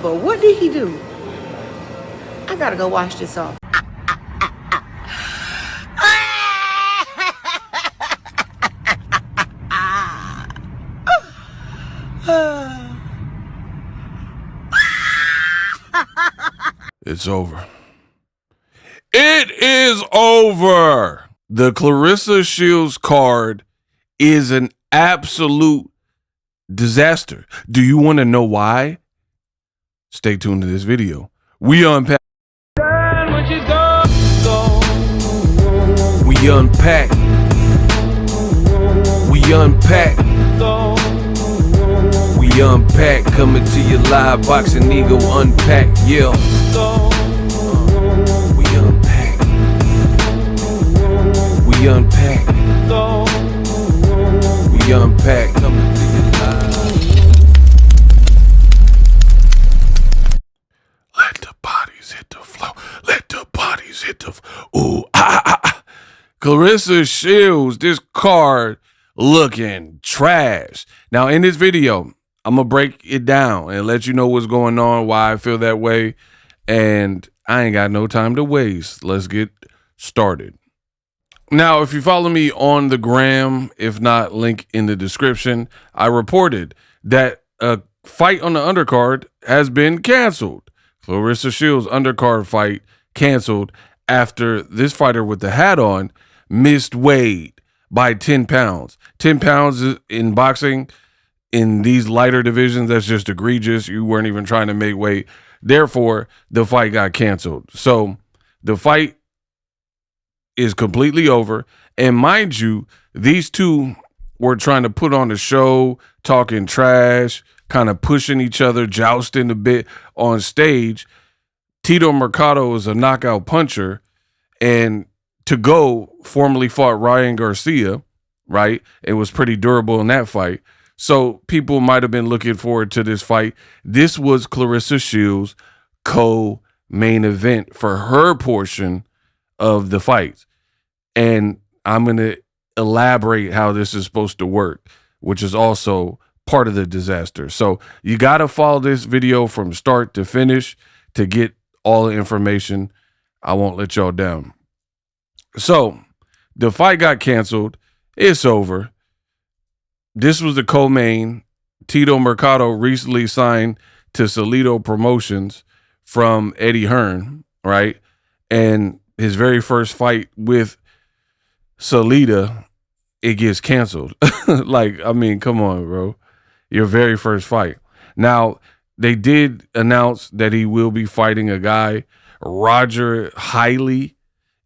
But what did he do? I gotta go wash this off. It's over. It is over. The Claressa Shields card is an absolute disaster. Do you want to know why? Stay tuned to this video. We unpack. We unpack. We unpack. We unpack. Coming to your live boxing ego unpack. Yeah. We unpack. We unpack. We unpack. Coming to your live. Let the bodies hit the floor. Let the bodies hit the ooh, Claressa Shields, this card looking trash. Now, in this video, I'm going to break it down and let you know what's going on, why I feel that way, and I ain't got no time to waste. Let's get started. Now, if you follow me on the gram, if not, link in the description, I reported that a fight on the undercard has been canceled. Claressa Shields' undercard fight canceled after this fighter with the hat on missed weight by 10 pounds. 10 pounds in boxing, in these lighter divisions, that's just egregious. You weren't even trying to make weight. Therefore, the fight got canceled. So the fight is completely over. And mind you, these two were trying to put on a show, talking trash, kind of pushing each other, jousting a bit on stage. Tito Mercado is a knockout puncher, and To Go formerly fought Ryan Garcia, right? It was pretty durable in that fight. So people might have been looking forward to this fight. This was Claressa Shields' co-main event for her portion of the fight. And I'm going to elaborate how this is supposed to work, which is also part of the disaster. So you got to follow this video from start to finish to get all the information. I won't let y'all down. So the fight got canceled. It's over. This was the co-main. Tito Mercado recently signed to Salido Promotions from Eddie Hearn, right? And his very first fight with Salida, it gets canceled. Like, I mean, come on, bro. Your very first fight. Now, they did announce that he will be fighting a guy, Roger Hiley,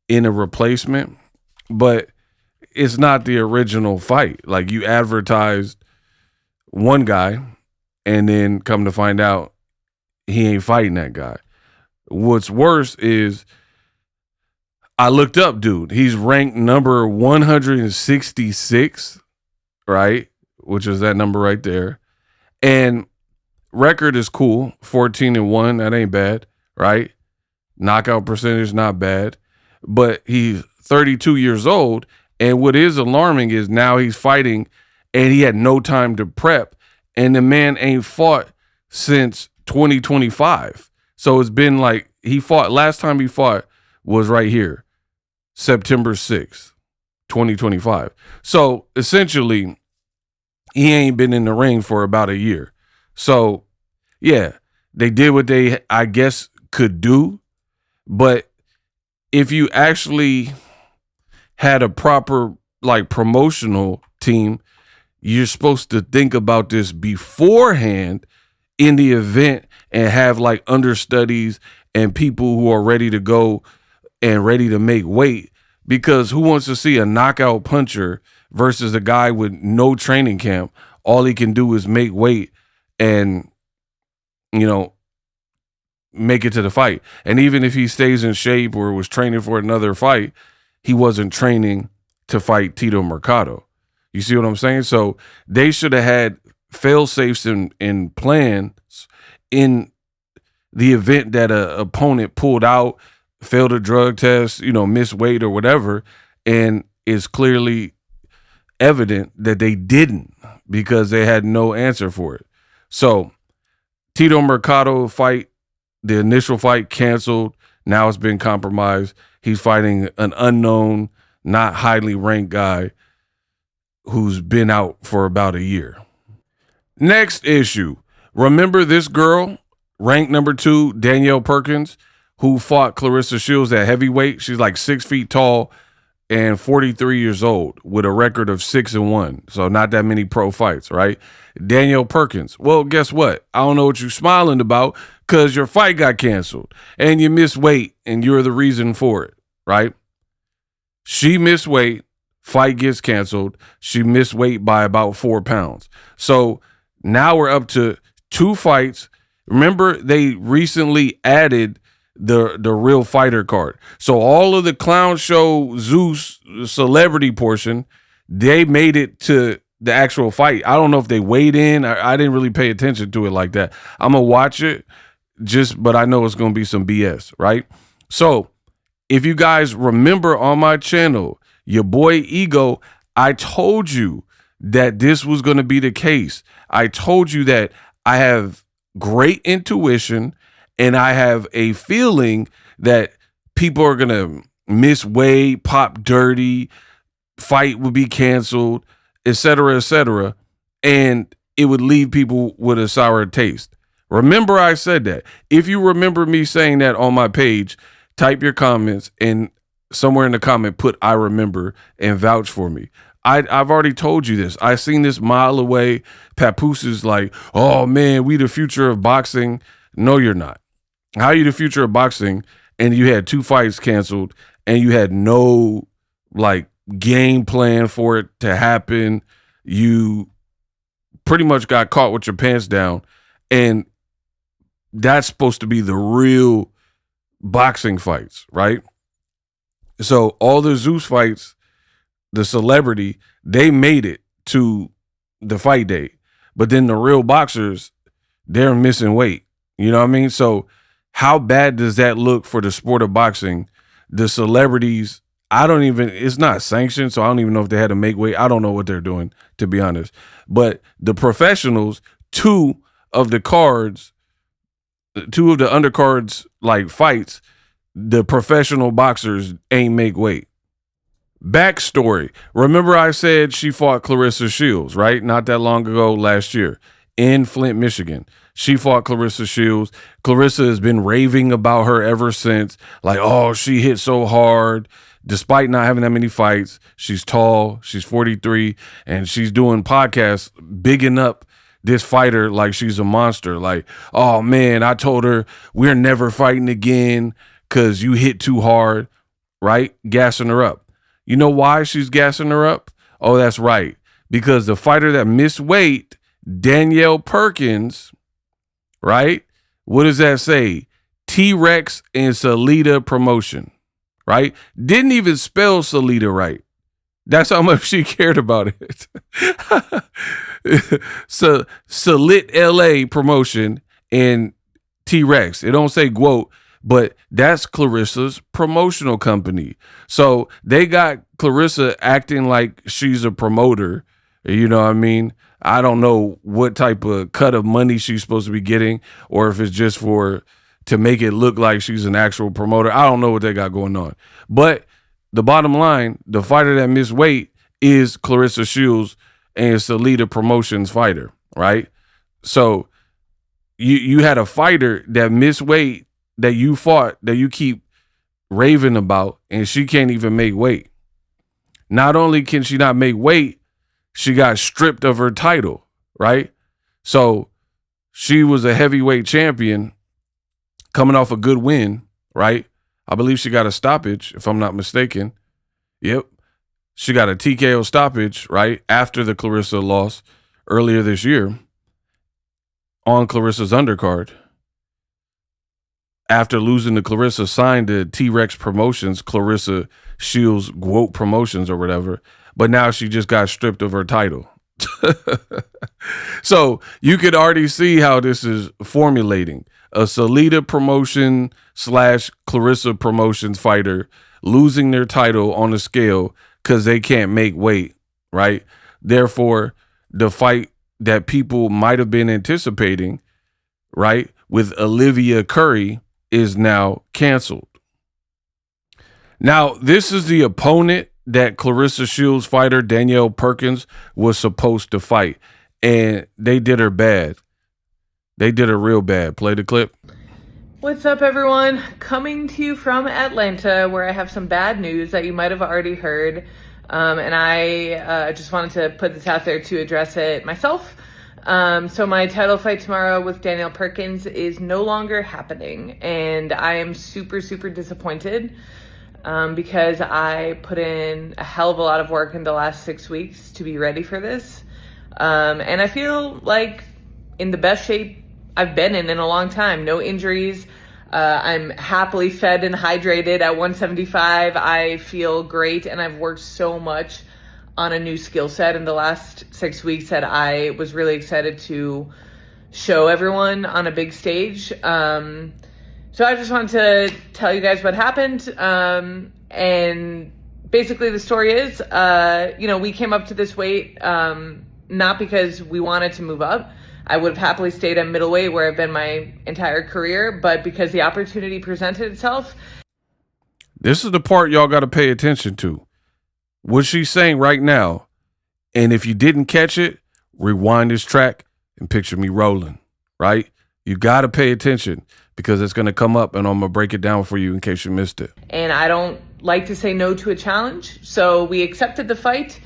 in a replacement, but it's not the original fight. Like, you advertised one guy and then come to find out he ain't fighting that guy. What's worse is I looked up, dude. He's ranked number 166, right? Which is that number right there. And record is cool, 14-1. That ain't bad, right? Knockout percentage, not bad. But he's 32 years old, and what is alarming is now he's fighting, and he had no time to prep, and the man ain't fought since 2025. So it's been like last time he fought was right here, September 6th, 2025. So essentially, he ain't been in the ring for about a year. So yeah, they did what they, I guess, could do, but if you actually had a proper like promotional team, you're supposed to think about this beforehand in the event and have like understudies and people who are ready to go and ready to make weight, because who wants to see a knockout puncher versus a guy with no training camp? All he can do is make weight and, you know, make it to the fight. And even if he stays in shape or was training for another fight, he wasn't training to fight Tito Mercado. You see what I'm saying? So they should have had fail-safes in plans in the event that a opponent pulled out, failed a drug test, you know, missed weight or whatever, and it's clearly evident that they didn't because they had no answer for it. So Tito Mercado fight, the initial fight canceled. Now it's been compromised. He's fighting an unknown, not highly ranked guy who's been out for about a year. Next issue. Remember this girl, ranked number 2, Danielle Perkins, who fought Claressa Shields at heavyweight? She's like 6 feet tall and 43 years old with a record of 6-1. So not that many pro fights, right? Danielle Perkins. Well, guess what? I don't know what you're smiling about because your fight got canceled and you missed weight and you're the reason for it, right? She missed weight. Fight gets canceled. She missed weight by about 4 pounds. So now we're up to 2 fights. Remember, they recently added the real fighter card. So all of the clown show Zeus celebrity portion, they made it to the actual fight. I don't know if they weighed in. I didn't really pay attention to it like that. I'm going to watch it but I know it's going to be some BS, right? So if you guys remember on my channel, your boy Ego, I told you that this was going to be the case. I told you that I have great intuition and I have a feeling that people are going to miss weight, pop dirty, fight would be canceled, etc., etc., and it would leave people with a sour taste. Remember I said that. If you remember me saying that on my page, type your comments and somewhere in the comment put I remember and vouch for me. I've already told you this. I seen this mile away. Papoose is like, oh man, we the future of boxing. No, you're not. How are you the future of boxing and you had 2 fights canceled and you had no like game plan for it to happen? You pretty much got caught with your pants down, and that's supposed to be the real boxing fights, right? So all the Zeus fights, the celebrity, they made it to the fight day, but then the real boxers, they're missing weight. You know what I mean? So how bad does that look for the sport of boxing? The celebrities, it's not sanctioned, so I don't even know if they had to make weight. I don't know what they're doing, to be honest. But the professionals, 2 of the undercards, like fights, the professional boxers ain't make weight. Backstory. Remember I said she fought Claressa Shields, right? Not that long ago, last year, in Flint, Michigan. She fought Claressa Shields. Claressa has been raving about her ever since. Like, oh, she hit so hard. Despite not having that many fights, she's tall, she's 43, and she's doing podcasts bigging up this fighter like she's a monster. Like, oh man, I told her we're never fighting again because you hit too hard, right? Gassing her up. You know why she's gassing her up? Oh, that's right. Because the fighter that missed weight, Danielle Perkins, right? What does that say? T-Rex and Salida Promotion, right? Didn't even spell Salida right. That's how much she cared about it. So Salit LA Promotion and T-Rex. It don't say Guote, but that's Claressa's promotional company. So they got Claressa acting like she's a promoter. You know what I mean? I don't know what type of cut of money she's supposed to be getting, or if it's just to make it look like she's an actual promoter. I don't know what they got going on. But the bottom line, the fighter that missed weight is Claressa Shields and Salida Promotions fighter, right? So you had a fighter that missed weight that you fought, that you keep raving about, and she can't even make weight. Not only can she not make weight, she got stripped of her title, right? So she was a heavyweight champion coming off a good win, right? I believe she got a stoppage, if I'm not mistaken. Yep. She got a TKO stoppage, right, after the Claressa loss earlier this year on Claressa's undercard. After losing to Claressa, signed to T-Rex Promotions, Claressa Shields Guote Promotions or whatever. But now she just got stripped of her title. So you could already see how this is formulating. A Salida Promotion / Claressa Promotions fighter losing their title on the scale because they can't make weight, right? Therefore, the fight that people might have been anticipating, right, with Olivia Curry is now canceled. Now, this is the opponent that Claressa Shields fighter Danielle Perkins was supposed to fight, and they did her bad. They did her real bad. Play the clip. What's up, everyone? Coming to you from Atlanta, where I have some bad news that you might have already heard. And I just wanted to put this out there to address it myself. So my title fight tomorrow with Danielle Perkins is no longer happening. And I am super, super disappointed because I put in a hell of a lot of work in the last 6 weeks to be ready for this. And I feel like in the best shape I've been in a long time. No injuries. I'm happily fed and hydrated at 175. I feel great, and I've worked so much on a new skill set in the last 6 weeks that I was really excited to show everyone on a big stage. So I just wanted to tell you guys what happened. And basically the story is, we came up to this weight not because we wanted to move up. I would have happily stayed at middleweight where I've been my entire career, but because the opportunity presented itself. This is the part y'all got to pay attention to. What she's saying right now, and if you didn't catch it, rewind this track and picture me rolling, right? You got to pay attention because it's going to come up, and I'm going to break it down for you in case you missed it. And I don't like to say no to a challenge, so we accepted the fight.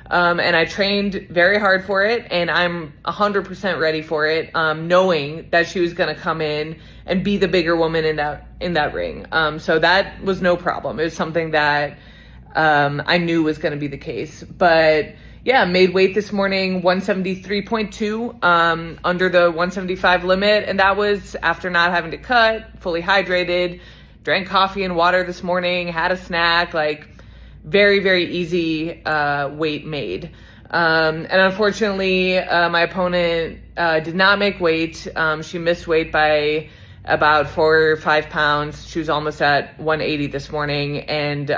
And I trained very hard for it, and I'm 100% ready for it, knowing that she was going to come in and be the bigger woman in that ring. So that was no problem. It was something that I knew was going to be the case. But yeah, made weight this morning, 173.2, under the 175 limit, and that was after not having to cut, fully hydrated, drank coffee and water this morning, had a snack, like very, very easy weight made. And unfortunately, my opponent did not make weight. She missed weight by about 4 or 5 pounds. She was almost at 180 this morning and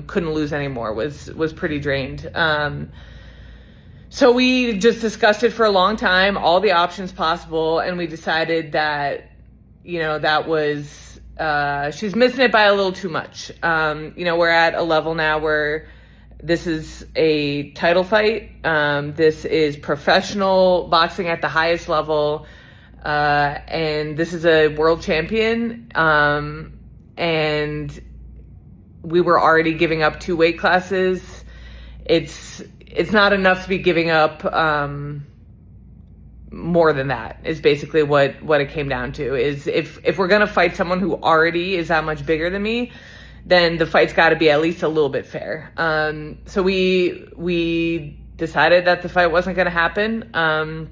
couldn't lose anymore, was pretty drained. So we just discussed it for a long time, all the options possible, and we decided that, that was she's missing it by a little too much. We're at a level now where this is a title fight. This is professional boxing at the highest level. And this is a world champion. And we were already giving up 2 weight classes. It's not enough to be giving up, more than that is basically what it came down to. Is if we're going to fight someone who already is that much bigger than me, then the fight's got to be at least a little bit fair. So we decided that the fight wasn't going to happen.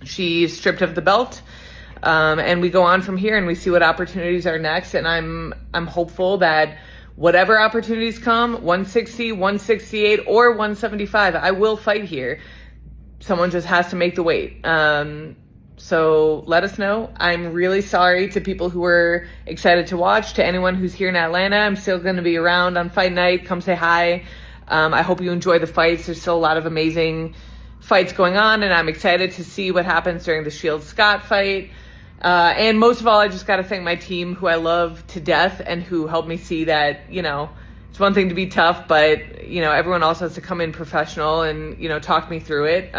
She stripped of the belt, and we go on from here and we see what opportunities are next. And I'm hopeful that whatever opportunities come, 160, 168, or 175, I will fight here. Someone just has to make the weight. So let us know. I'm really sorry to people who were excited to watch. To anyone who's here in Atlanta, I'm still going to be around on fight night. Come say hi. I hope you enjoy the fights. There's still a lot of amazing fights going on, and I'm excited to see what happens during the Shields-Scott fight. And most of all, I just got to thank my team, who I love to death and who helped me see that, it's one thing to be tough, but, everyone also has to come in professional and, talk me through it.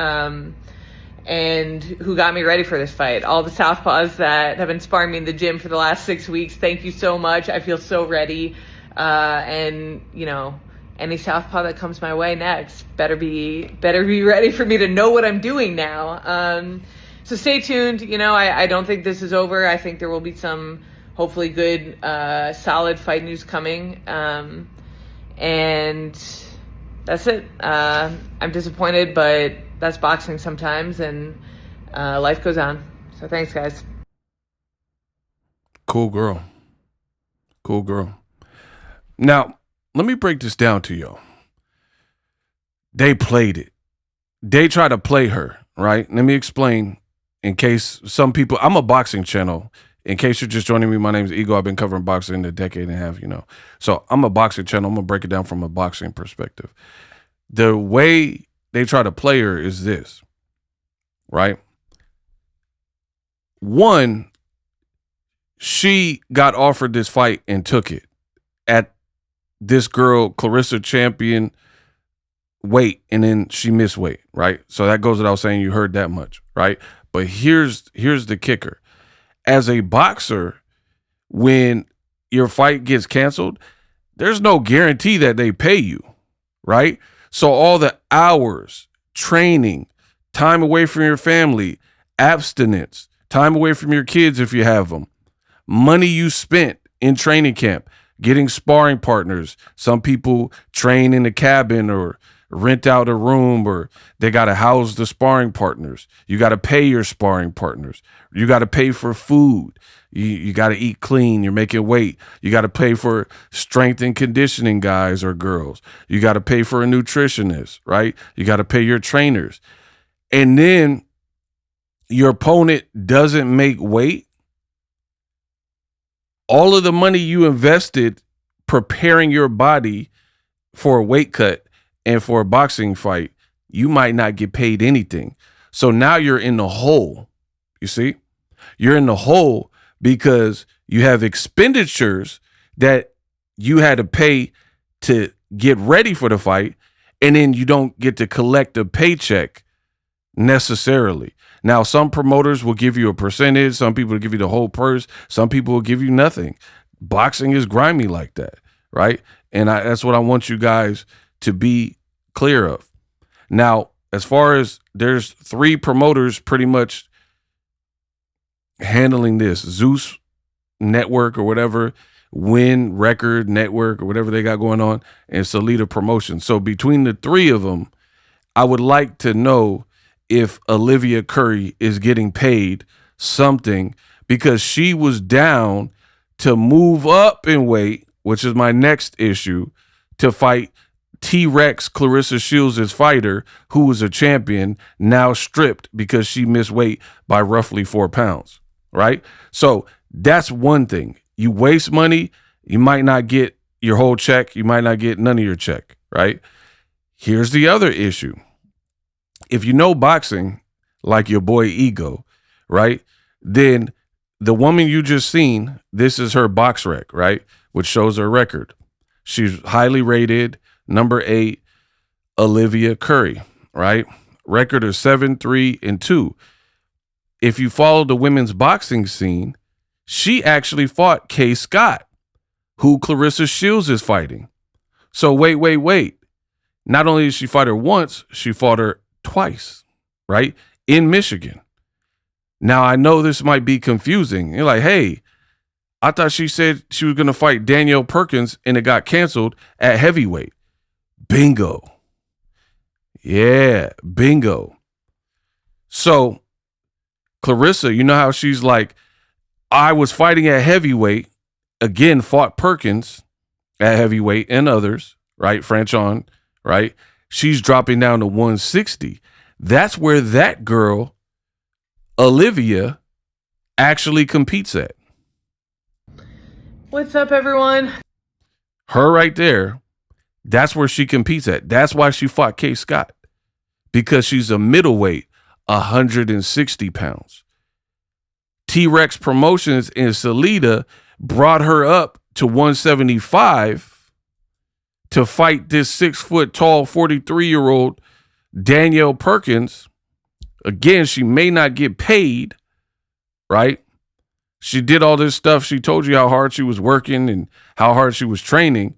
And who got me ready for this fight. All the southpaws that have been sparring me in the gym for the last 6 weeks, thank you so much. I feel so ready. And, any southpaw that comes my way next better be ready for me to know what I'm doing now. So stay tuned. I don't think this is over. I think there will be some hopefully good, solid fight news coming. And that's it. I'm disappointed, but that's boxing sometimes, and life goes on. So thanks, guys. Cool girl. Now, let me break this down to y'all. They played it. They tried to play her, right? Let me explain in case some people, I'm a boxing channel. In case you're just joining me, my name is Ego. I've been covering boxing in a decade and a half, So I'm a boxing channel. I'm going to break it down from a boxing perspective. The way they try to play her is this, right? One, she got offered this fight and took it at this girl, Claressa champion weight, and then she missed weight, right? So that goes without saying, you heard that much, right? But here's the kicker. As a boxer, when your fight gets canceled, there's no guarantee that they pay you, right? So all the hours, training, time away from your family, abstinence, time away from your kids if you have them, money you spent in training camp, getting sparring partners. Some people train in a cabin or rent out a room, or they got to house the sparring partners. You got to pay your sparring partners. You got to pay for food. You got to eat clean. You're making weight. You got to pay for strength and conditioning guys or girls. You got to pay for a nutritionist, right? You got to pay your trainers. And then your opponent doesn't make weight. All of the money you invested preparing your body for a weight cut and for a boxing fight, you might not get paid anything. So now you're in the hole. You see? You're in the hole because you have expenditures that you had to pay to get ready for the fight, and then you don't get to collect a paycheck necessarily. Now, some promoters will give you a percentage. Some people will give you the whole purse. Some people will give you nothing. Boxing is grimy like that, right? And that's what I want you guys to be clear of. Now, as far as there's 3 promoters pretty much handling this, Zeus Network or whatever, Win Record Network or whatever they got going on, and Salida Promotion. So between the 3 of them, I would like to know if Olivia Curry is getting paid something, because she was down to move up in weight, which is my next issue, to fight T-Rex Claressa Shields' fighter, who was a champion, now stripped because she missed weight by roughly 4 pounds, right? So that's one thing. You waste money, you might not get your whole check, you might not get none of your check, right? Here's the other issue. If you know boxing, like your boy Ego, right, then the woman you just seen, this is her box rec, right, which shows her record. She's highly rated, number 8, Olivia Curry, right? Record is 7-3-2. If you follow the women's boxing scene, she actually fought Kaye Scott, who Claressa Shields is fighting. So wait. Not only did she fight her once, she fought her twice, right? In Michigan. Now, I know this might be confusing. You're like, hey, I thought she said she was going to fight Danielle Perkins and it got canceled at heavyweight. Bingo. Yeah, bingo. So Claressa, you know how she's like, I was fighting at heavyweight, again, fought Perkins at heavyweight and others, right? Franchon, right? She's dropping down to 160. That's where that girl, Olivia, actually competes at. What's up, everyone? Her right there, that's where she competes at. That's why she fought Kaye Scott, because she's a middleweight, 160 pounds. T-Rex Promotions in Salida brought her up to 175 to fight this 6 foot tall 43-year-old Danielle Perkins. Again, she may not get paid, right? She did all this stuff. She told you how hard she was working and how hard she was training,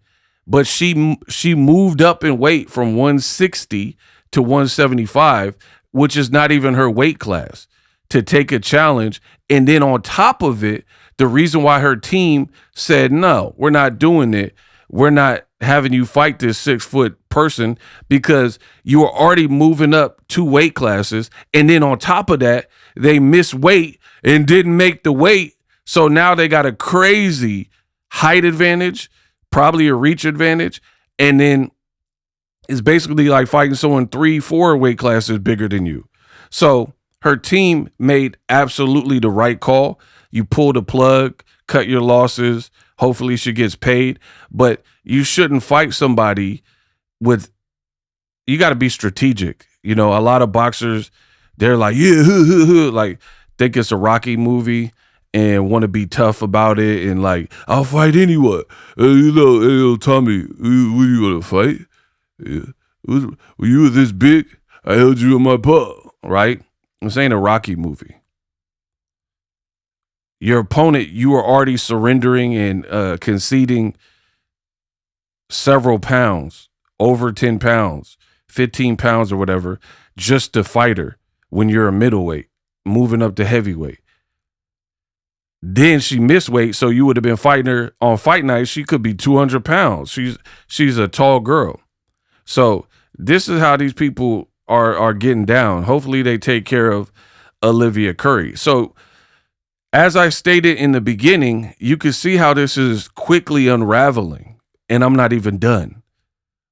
but she moved up in weight from 160 to 175, which is not even her weight class, to take a challenge. And then on top of it, the reason why her team said, no, we're not doing it, we're not having you fight this 6 foot person, because you were already moving up 2 weight classes. And then on top of that, they missed weight and didn't make the weight. So now they got a crazy height advantage, probably a reach advantage. And then it's basically like fighting someone 3-4 weight classes bigger than you. So her team made absolutely the right call. You pull the plug, cut your losses. Hopefully she gets paid, but you shouldn't fight somebody with, you got to be strategic. You know, a lot of boxers, they're like, yeah, like think it's a Rocky movie. and want to be tough about it and like, I'll fight anyone. Hey, Tommy, what you want to fight? Yeah. When you were this big, I held you in my paw, right? This ain't a Rocky movie. Your opponent, you are already surrendering and conceding several pounds, over 10 pounds, 15 pounds or whatever, just to fight her when you're a middleweight, moving up to heavyweight. Then she missed weight, so you would have been fighting her on fight night. She could be 200 pounds. She's a tall girl. So this is how these people are getting down. Hopefully they take care of Olivia Curry. So as I stated in the beginning, you can see how this is quickly unraveling, and I'm not even done.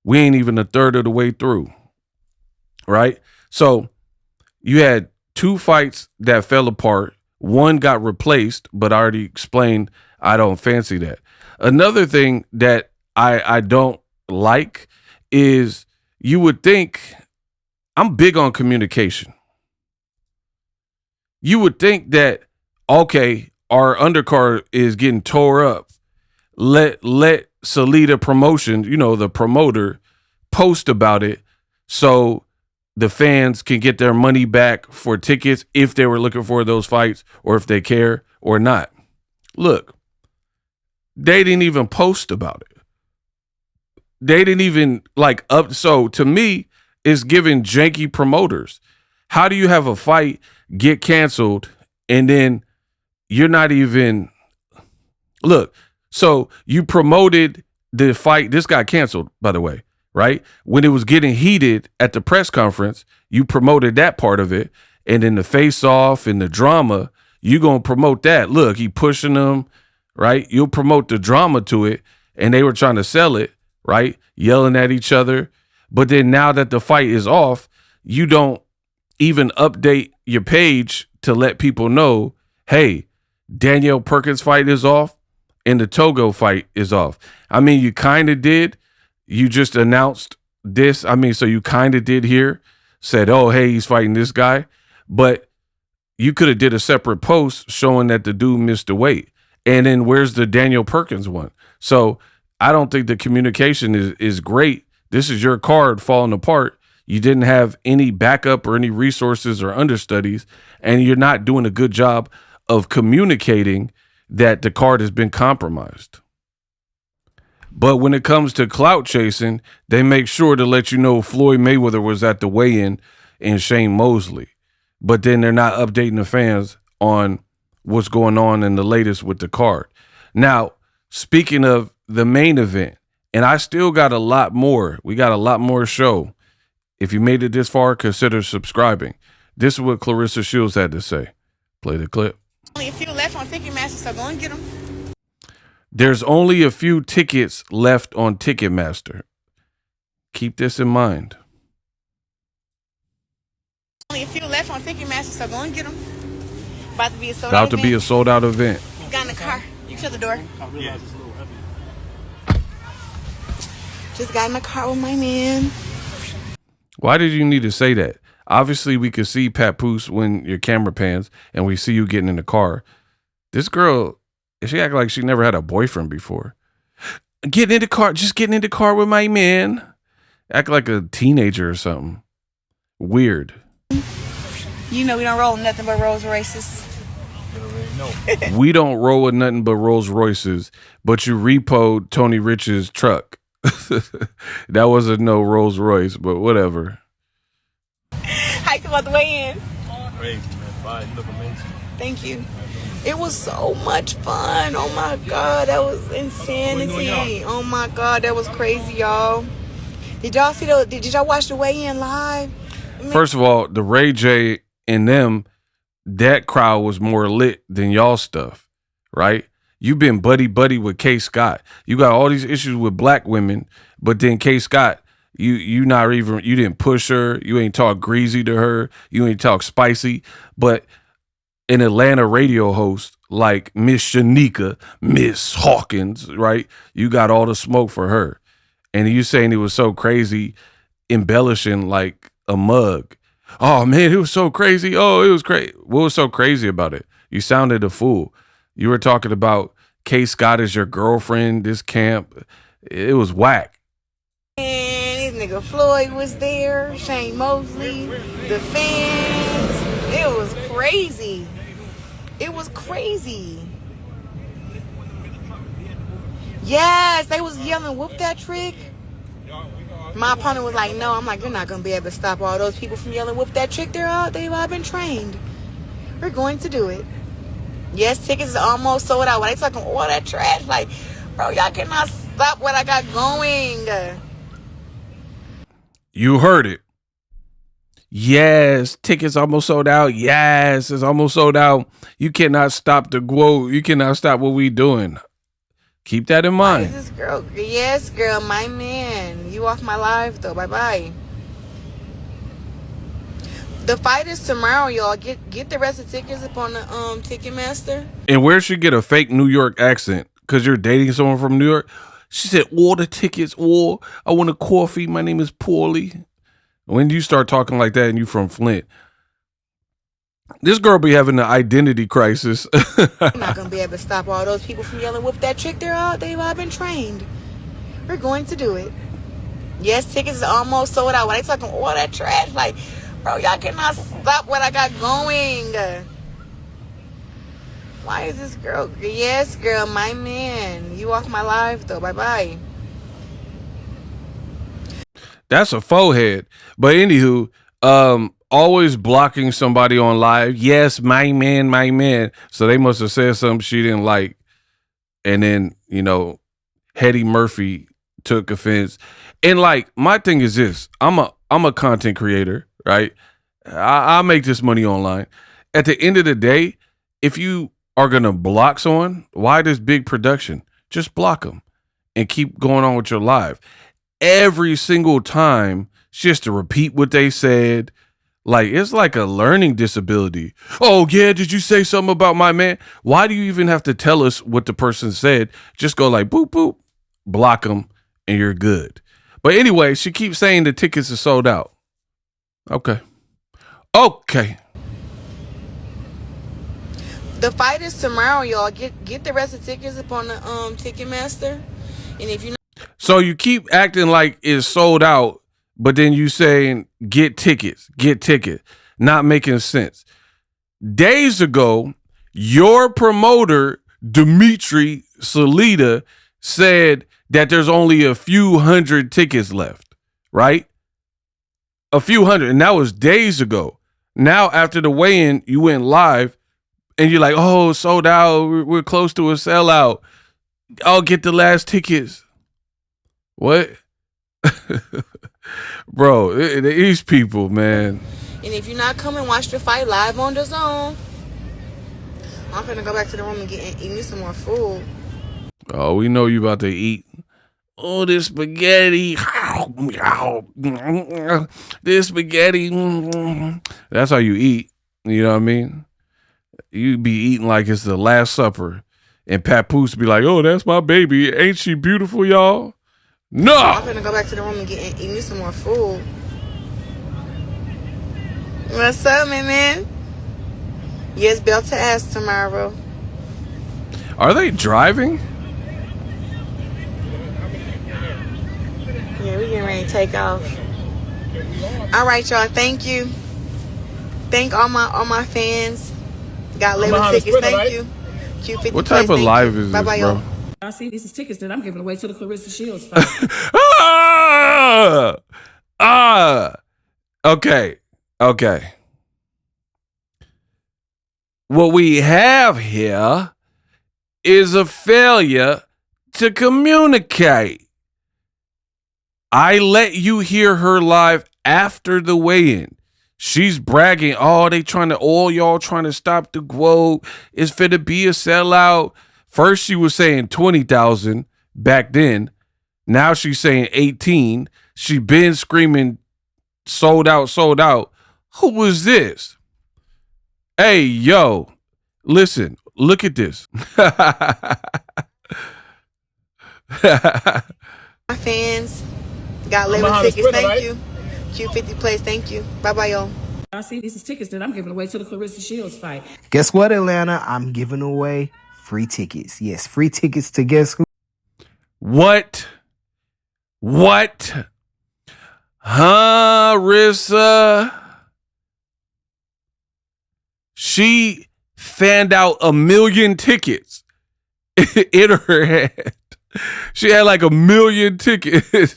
We ain't even a third of the way through, right? So you had 2 fights that fell apart. One got replaced, but I already explained I don't fancy that. Another thing that I don't like is you would think I'm big on communication. You would think that, okay, our undercard is getting tore up. Let Salida Promotion, the promoter, post about it so the fans can get their money back for tickets if they were looking for those fights or if they care or not. Look, they didn't even post about it. They didn't even up. So to me, it's giving janky promoters. How do you have a fight get canceled and then you're not even look? So you promoted the fight. This got canceled, by the way, right? When it was getting heated at the press conference, you promoted that part of it. And then the face off and the drama, you going to promote that. Look, he pushing them, right? You'll promote the drama to it. And they were trying to sell it, right? Yelling at each other. But then now that the fight is off, you don't even update your page to let people know, hey, Danielle Perkins fight is off and the Togo fight is off. I mean, you kind of did. You just announced this. I mean, so you kind of did here, said, oh, hey, he's fighting this guy. But you could have did a separate post showing that the dude missed the weight. And then where's the Danielle Perkins one? So I don't think the communication is great. This is your card falling apart. You didn't have any backup or any resources or understudies, and you're not doing a good job of communicating that the card has been compromised. But when it comes to clout chasing, they make sure to let you know Floyd Mayweather was at the weigh-in and Shane Mosley. But then they're not updating the fans on what's going on in the latest with the card. Now, speaking of the main event, and I still got a lot more. We got a lot more show. If you made it this far, consider subscribing. This is what Claressa Shields had to say. Play the clip. Only a few left on Ticketmaster, so go and get them. There's only a few tickets left on Ticketmaster. Keep this in mind. Only a few left on Ticketmaster, so go and get them. About to be a sold About out to event. be a sold out event. You got in the car. You shut the door. I realize it's a little heavy. Just got in the car with my man. Why did you need to say that? Obviously, we could see Papoose when your camera pans and we see you getting in the car. This girl, she act like she never had a boyfriend before. Getting in the car, just getting in the car with my man. Act like a teenager or something. Weird. You know we don't roll nothing but Rolls Royces. We don't roll with nothing but Rolls Royces, but you repoed Tony Rich's truck. That wasn't no Rolls Royce, but whatever. How you feel about the weigh-in? Great, man. Bye. You look amazing. Thank you. It was so much fun. Oh my God, that was insanity. Oh my God, that was crazy, y'all. Did y'all see did y'all watch the weigh-in live? First of all, the Ray J and them, that crowd was more lit than y'all stuff, right? You've been buddy with Kaye Scott. You got all these issues with black women, but then Kaye Scott, you didn't push her. You ain't talk greasy to her. You ain't talk spicy. But an Atlanta radio host like Miss Shanika, Miss Hawkins, right? You got all the smoke for her. And you saying it was so crazy, embellishing like a mug. Oh man, it was so crazy. Oh, it was crazy. What was so crazy about it? You sounded a fool. You were talking about Kaye Scott is your girlfriend, this camp. It was whack. And this nigga Floyd was there, Shane Mosley, the fans. It was crazy. It was crazy. Yes, they was yelling, whoop that trick. My opponent was like, no. I'm like, you're not going to be able to stop all those people from yelling, whoop that trick. They've all been trained. We're going to do it. Yes, tickets are almost sold out. When they talking all that trash, like, bro, y'all cannot stop what I got going. You heard it. Yes, tickets almost sold out. Yes, it's almost sold out. You cannot stop the quote. You cannot stop what we doing. Keep that in mind. This girl, yes, girl, my man. You off my live though. Bye. The fight is tomorrow, y'all. Get the rest of the tickets up on the Ticketmaster. And where she get a fake New York accent? Because you're dating someone from New York? She said, all the tickets, or I want a coffee. My name is Paulie. When you start talking like that and you from Flint, this girl be having an identity crisis. You're not going to be able to stop all those people from yelling, whoop that trick. They've all been trained. We're going to do it. Yes, tickets are almost sold out. When they talking all that trash, like, bro, y'all cannot stop what I got going. Why is this girl? Yes, girl, my man. You off my live though. Bye. That's a forehead. But anywho, always blocking somebody on live. Yes, my man. So they must have said something she didn't like. And then, Hetty Murphy took offense. And like, my thing is this. I'm a content creator, right? I make this money online. At the end of the day, if you are going to block someone, why this big production? Just block them and keep going on with your live. Every single time, just to repeat what they said. Like, it's like a learning disability. Oh, yeah, did you say something about my man? Why do you even have to tell us what the person said? Just go like, boop, boop, block them, and you're good. But anyway, she keeps saying the tickets are sold out. Okay. The fight is tomorrow, y'all. Get the rest of the tickets up on the Ticketmaster. And if you So you keep acting like it's sold out, but then you saying get tickets, not making sense. Days ago, your promoter, Dimitri Salita, said that there's only a few hundred tickets left, right? A few hundred, and that was days ago. Now, after the weigh-in, you went live, and you're like, oh, sold out, we're close to a sellout. I'll get the last tickets. What? Bro, these people, man. And if you're not coming, watch the fight live on the Zone. I'm gonna go back to the room and eat me some more food. Oh, we know you about to eat. Oh, this spaghetti. This spaghetti. That's how you eat. You know what I mean? You be eating like it's the Last Supper. And Papoose be like, oh, that's my baby. Ain't she beautiful, y'all? No. I'm gonna go back to the room and eat me some more food. What's up, man? Yes, belt to ass tomorrow. Are they driving? Yeah, we getting ready to take off. All right, y'all. Thank you. Thank all my fans. Got label tickets. Thank you. Q50 what type of live is this, bye, bro? y'all. I see these tickets that I'm giving away to the Claressa Shields fight. Okay. What we have here is a failure to communicate. I let you hear her live after the weigh-in. She's bragging, all y'all trying to stop the quote. It's finna be a sellout. First she was saying 20,000 back then. Now she's saying 18. She been screaming sold out. Who was this? Hey, yo, listen, look at this. My fans got label tickets. Thank you. Q50 plays. Thank you. Bye, y'all. I see these tickets that I'm giving away to the Claressa Shields fight. Guess what, Atlanta? I'm giving away free tickets. Yes, free tickets to guess who? What? What? Huh, Rissa? She fanned out 1 million tickets in her head. She had like 1 million tickets.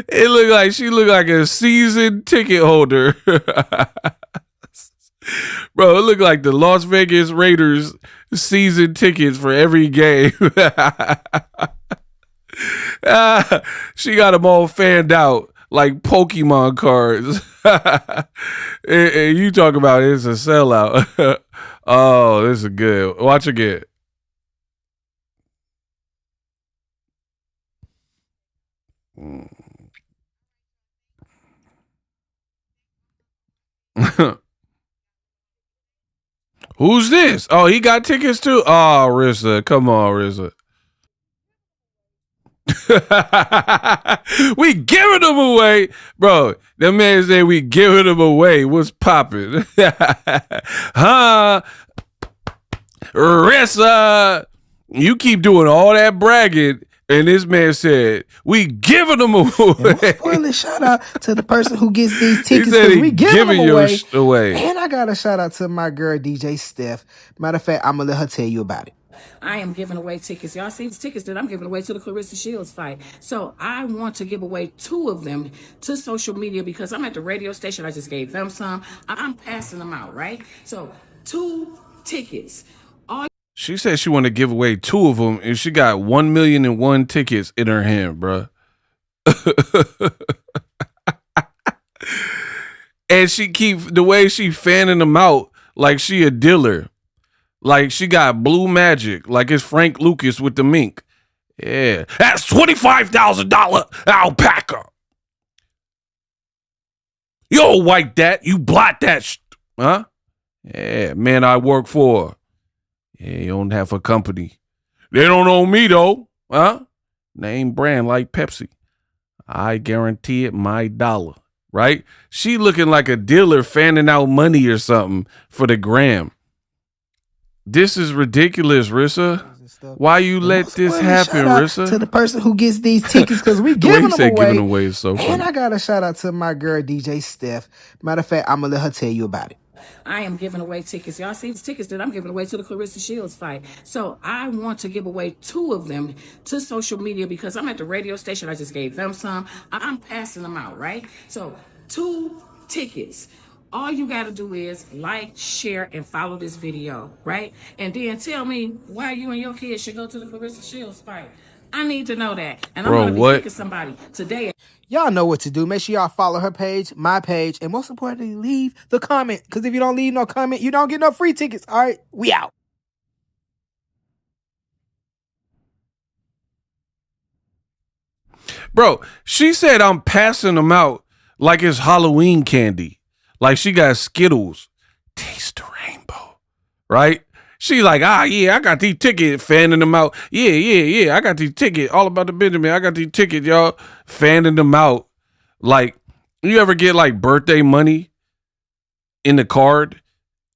It looked like she looked like a season ticket holder. Bro, it looked like the Las Vegas Raiders season tickets for every game. She got them all fanned out like Pokemon cards. and you talk about it's a sellout. Oh, this is good. Watch again. Who's this? Oh, he got tickets too? Oh, Rissa. Come on, Rissa. We giving them away. Bro, that man said we giving them away. What's popping? Huh? Rissa. You keep doing all that bragging. And this man said, we giving them away. Spoiler shout out to the person who gets these He tickets said because he we giving them yours away. And I got a shout out to my girl DJ Steph. Matter of fact, I'm gonna let her tell you about it. I am giving away tickets. Y'all see the tickets that I'm giving away to the Claressa Shields fight. So I want to give away 2 of them to social media because I'm at the radio station. I just gave them some. I'm passing them out, right? So 2 tickets. She said she wanted to give away 2 of them, and she got 1,000,001 tickets in her hand, bruh. And she keep the way she fanning them out like she a dealer, like she got blue magic, like it's Frank Lucas with the mink. Yeah, that's $25,000 alpaca. You don't wipe that, you blot that, huh? Yeah, man, I work for. Yeah, you don't have a company. They don't own me though, huh? Name brand like Pepsi. I guarantee it my dollar, right? She looking like a dealer fanning out money or something for the gram. This is ridiculous, Rissa. Why you let this happen, Rissa? To the person who gets these tickets because we giving them away. Giving away is so funny. And I got a shout out to my girl DJ Steph. Matter of fact, I'm gonna let her tell you about it. I am giving away tickets. Y'all see the tickets that I'm giving away to the Claressa Shields fight. So I want to give away 2 of them to social media because I'm at the radio station. I just gave them some. I'm passing them out, right? So 2 tickets. All you got to do is like, share, and follow this video, right? And then tell me why you and your kids should go to the Claressa Shields fight. I need to know that. And Bro, I'm going to be picking somebody today. Y'all know what to do. Make sure y'all follow her page, my page, and most importantly, leave the comment. Because if you don't leave no comment, you don't get no free tickets. All right, we out. Bro, she said I'm passing them out like it's Halloween candy. Like she got Skittles. Taste the rainbow, right? She like, yeah, I got these tickets, fanning them out. Yeah, I got these tickets. All about the Benjamin. I got these tickets, y'all. Fanning them out. Like, you ever get like birthday money in the card?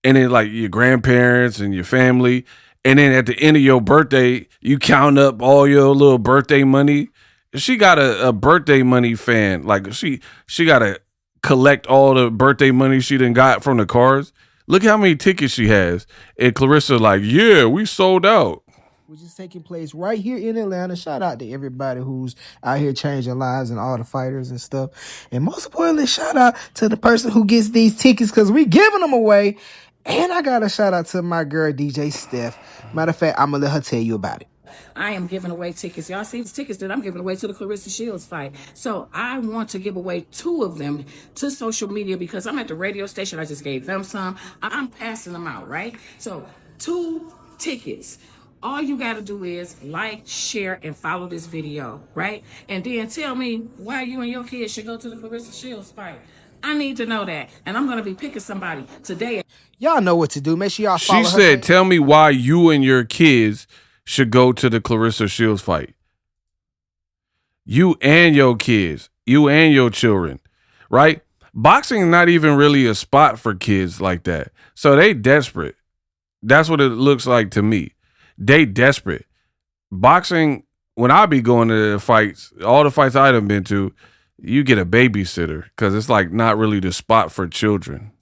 And then like your grandparents and your family. And then at the end of your birthday, you count up all your little birthday money. She got a birthday money fan. Like she got to collect all the birthday money she done got from the cards. Look how many tickets she has. And Claressa like, yeah, we sold out. Which is taking place right here in Atlanta. Shout out to everybody who's out here changing lives and all the fighters and stuff. And most importantly, shout out to the person who gets these tickets because we giving them away. And I got a shout out to my girl DJ Steph. Matter of fact, I'm going to let her tell you about it. I am giving away tickets. Y'all see the tickets that I'm giving away to the Claressa Shields fight. So I want to give away 2 of them to social media because I'm at the radio station. I just gave them some. I'm passing them out, right? So 2 tickets. All you got to do is like, share, and follow this video, right? And then tell me why you and your kids should go to the Claressa Shields fight. I need to know that. And I'm going to be picking somebody today. Y'all know what to do. Make sure y'all follow her. She said, tell me why you and your kids should go to the Claressa Shields fight. You and your kids, you and your children, right? Boxing is not even really a spot for kids like that. So they desperate. That's what it looks like to me. They desperate. Boxing, when I be going to the fights, all the fights I done been to, you get a babysitter because it's like not really the spot for children.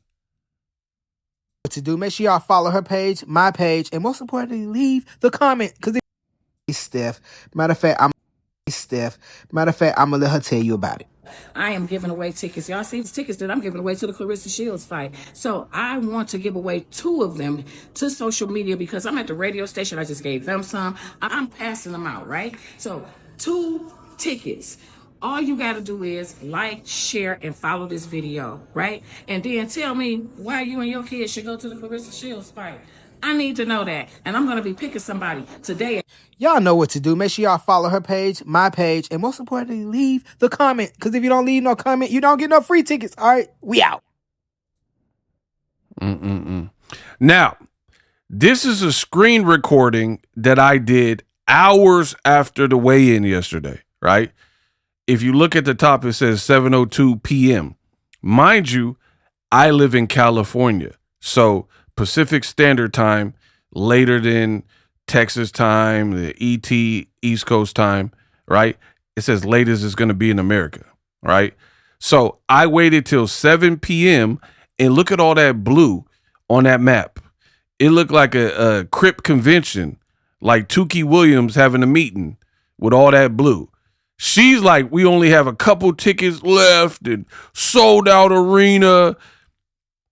What to do? Make sure y'all follow her page, my page, and most importantly, leave the comment because it's Steph. Matter of fact, I'm gonna let her tell you about it. I am giving away tickets. Y'all see the tickets that I'm giving away to the Claressa Shields fight. So I want to give away 2 of them to social media because I'm at the radio station. I just gave them some. I'm passing them out, right? So 2 tickets. All you got to do is like, share, and follow this video, right? And then tell me why you and your kids should go to the Claressa Shields fight. I need to know that. And I'm going to be picking somebody today. Y'all know what to do. Make sure y'all follow her page, my page, and most importantly, leave the comment. Because if you don't leave no comment, you don't get no free tickets. All right, we out. Now, this is a screen recording that I did hours after the weigh-in yesterday, right? If you look at the top, it says 7:02 p.m. Mind you, I live in California, so Pacific Standard Time, later than Texas time, the ET, East Coast time, right? It says latest is going to be in America, right? So I waited till 7 p.m. and look at all that blue on that map. It looked like a Crip convention, like Tukey Williams having a meeting with all that blue. She's like, we only have a couple tickets left and sold out arena.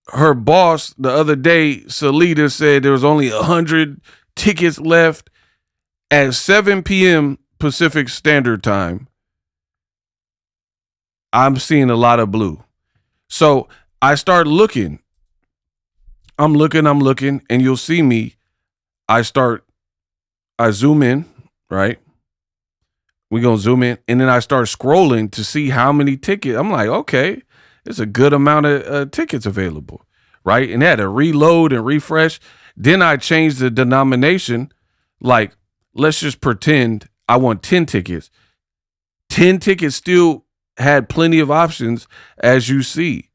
Her boss the other day, Salida, said there was only 100 tickets left at 7 p.m. Pacific Standard Time. I'm seeing a lot of blue. So I start looking. I'm looking, and you'll see me. I zoom in, right? We're going to zoom in, and then I start scrolling to see how many tickets. I'm like, okay, there's a good amount of tickets available, right? And I had to reload and refresh. Then I changed the denomination. Like, let's just pretend I want 10 tickets. 10 tickets still had plenty of options, as you see.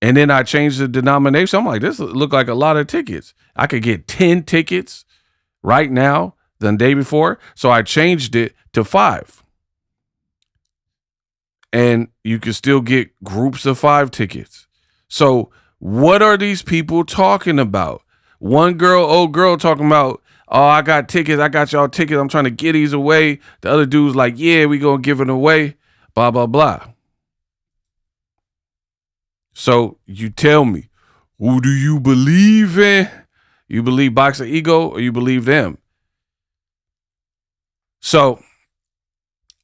And then I changed the denomination. I'm like, this look like a lot of tickets. I could get 10 tickets right now the day before. So I changed it to 5. And you can still get groups of 5 tickets. So what are these people talking about? One old girl talking about, oh, I got tickets. I got y'all tickets. I'm trying to get these away. The other dude's like, yeah, we going to give it away. Blah, blah, blah. So you tell me, who do you believe in? You believe Boxer Ego or you believe them? So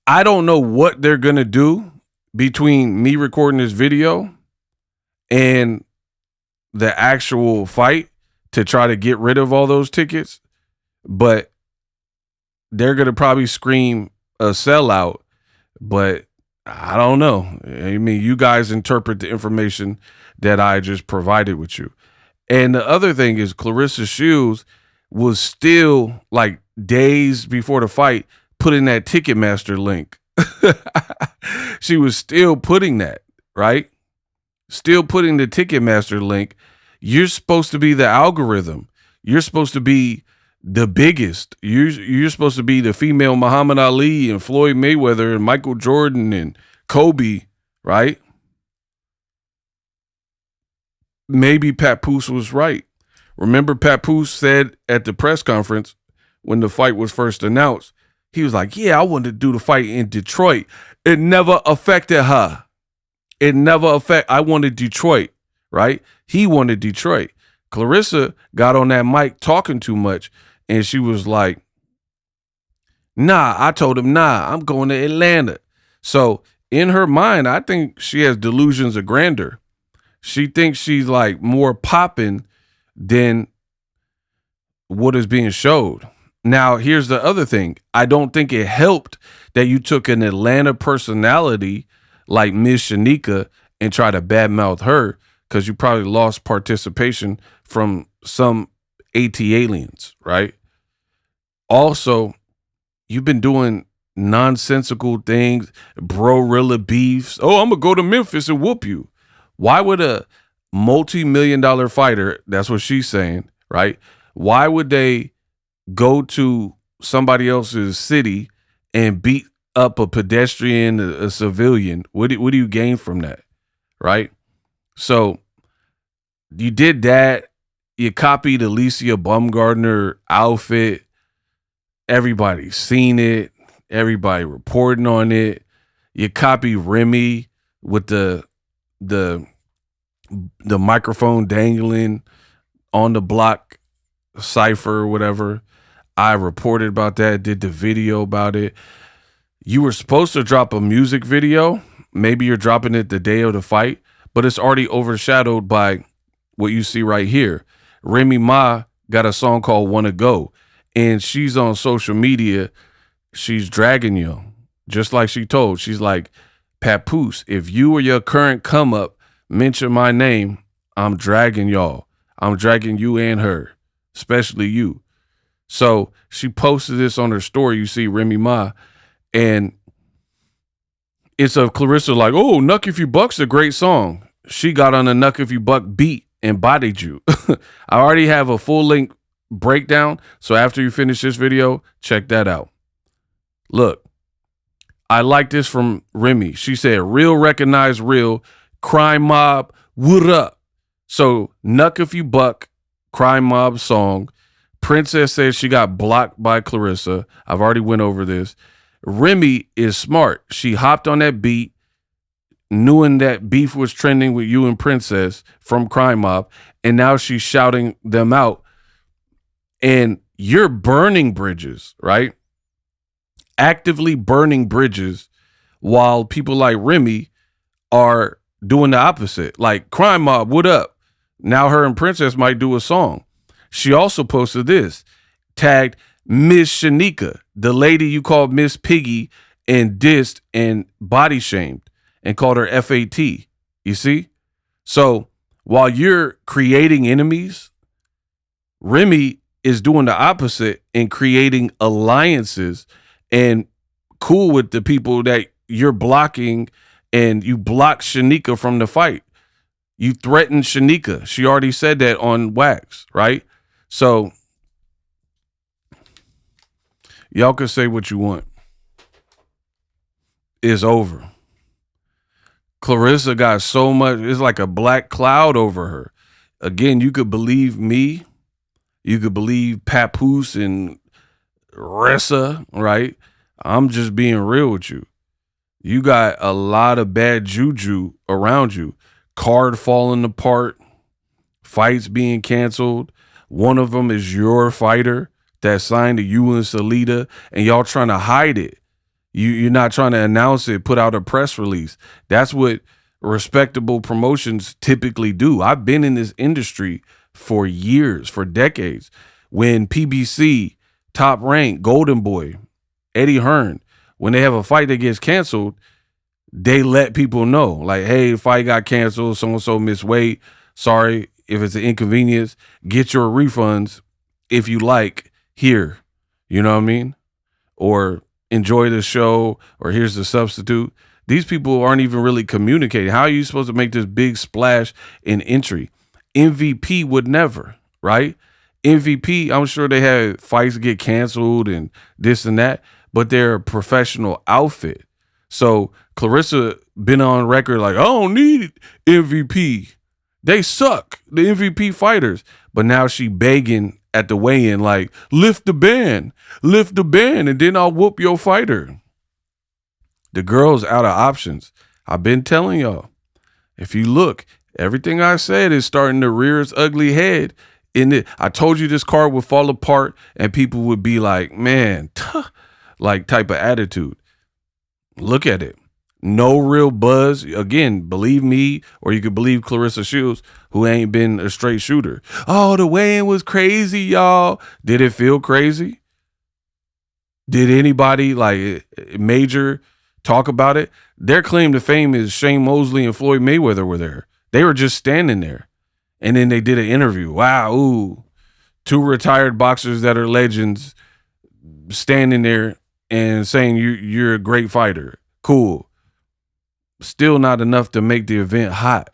I don't know what they're going to do between me recording this video and the actual fight to try to get rid of all those tickets. But they're going to probably scream a sellout. But I don't know. I mean, you guys interpret the information that I just provided with you. And the other thing is Claressa Shields was still like days before the fight putting that Ticketmaster link. She was still putting that, right? Still putting the Ticketmaster link. You're supposed to be the algorithm. You're supposed to be the biggest. You're supposed to be the female Muhammad Ali and Floyd Mayweather and Michael Jordan and Kobe, right? Maybe Papoose was right. Remember Papoose said at the press conference when the fight was first announced, he was like, yeah, I wanted to do the fight in Detroit. It never affected her. I wanted Detroit, right? He wanted Detroit. Claressa got on that mic talking too much. And she was like, nah, I told him, nah, I'm going to Atlanta. So in her mind, I think she has delusions of grandeur. She thinks she's like more popping than what is being showed. Now, here's the other thing. I don't think it helped that you took an Atlanta personality like Miss Shanika and tried to badmouth her because you probably lost participation from some AT aliens, right? Also, you've been doing nonsensical things, bro-rilla beefs. Oh, I'm going to go to Memphis and whoop you. Why would a multi-million-dollar fighter, that's what she's saying, right? Why would they go to somebody else's city and beat up a pedestrian, a civilian? What do you gain from that, right? So you did that. You copied Alicia Baumgartner outfit. Everybody's seen it. Everybody reporting on it. You copy Remy with the microphone dangling on the block cipher or whatever. I reported about that, did the video about it. You were supposed to drop a music video. Maybe you're dropping it the day of the fight, but it's already overshadowed by what you see right here. Remy Ma got a song called Wanna Go, and she's on social media. She's dragging you, just like she told. She's like, Papoose, if you or your current come up mention my name, I'm dragging y'all. I'm dragging you and her, especially you. So she posted this on her story. You see Remy Ma, and it's of Claressa like, oh, Nuck If You Buck's a great song. She got on a Nuck If You Buck beat and bodied you. I already have a full-length breakdown, so after you finish this video, check that out. Look, I like this from Remy. She said, real recognize real, crime mob, what up? So Nuck If You Buck, crime mob song. Princess says she got blocked by Claressa. I've already went over this. Remy is smart. She hopped on that beat, knowing that beef was trending with you and Princess from Crime Mob, and now she's shouting them out. And you're burning bridges, right? Actively burning bridges while people like Remy are doing the opposite. Like Crime Mob, what up? Now her and Princess might do a song. She also posted this, tagged Miss Shanika, the lady you called Miss Piggy and dissed and body shamed and called her FAT. You see? So while you're creating enemies, Remy is doing the opposite and creating alliances and cool with the people that you're blocking, and you block Shanika from the fight. You threatened Shanika. She already said that on Wax, right? So y'all can say what you want. It's over. Claressa got so much, it's like a black cloud over her. Again, you could believe me. You could believe Papoose and Ressa, right? I'm just being real with you. You got a lot of bad juju around you. Card falling apart, fights being canceled. One of them is your fighter that signed to you and Salida, and y'all trying to hide it. You're not trying to announce it, put out a press release. That's what respectable promotions typically do. I've been in this industry for years, for decades. When PBC, Top Rank, Golden Boy, Eddie Hearn, when they have a fight that gets canceled, they let people know, like, hey, the fight got canceled, so-and-so missed weight. Sorry if it's an inconvenience. Get your refunds if you like here. You know what I mean? Or enjoy the show, or here's the substitute. These people aren't even really communicating. How are you supposed to make this big splash in entry? MVP would never, right? MVP, I'm sure they had fights get canceled and this and that, but they're a professional outfit. So Claressa been on record like, I don't need MVP. They suck, the MVP fighters. But now she begging at the weigh-in like, lift the ban, and then I'll whoop your fighter. The girl's out of options. I've been telling y'all, if you look, everything I said is starting to rear its ugly head. I told you this card would fall apart and people would be like, man, like type of attitude. Look at it. No real buzz. Again, believe me, or you could believe Claressa Shields, who ain't been a straight shooter. Oh, the weigh-in was crazy, y'all. Did it feel crazy? Did anybody like major talk about it? Their claim to fame is Shane Mosley and Floyd Mayweather were there. They were just standing there. And then they did an interview. Wow, ooh, two retired boxers that are legends standing there and saying you're a great fighter. Cool. Still not enough to make the event hot.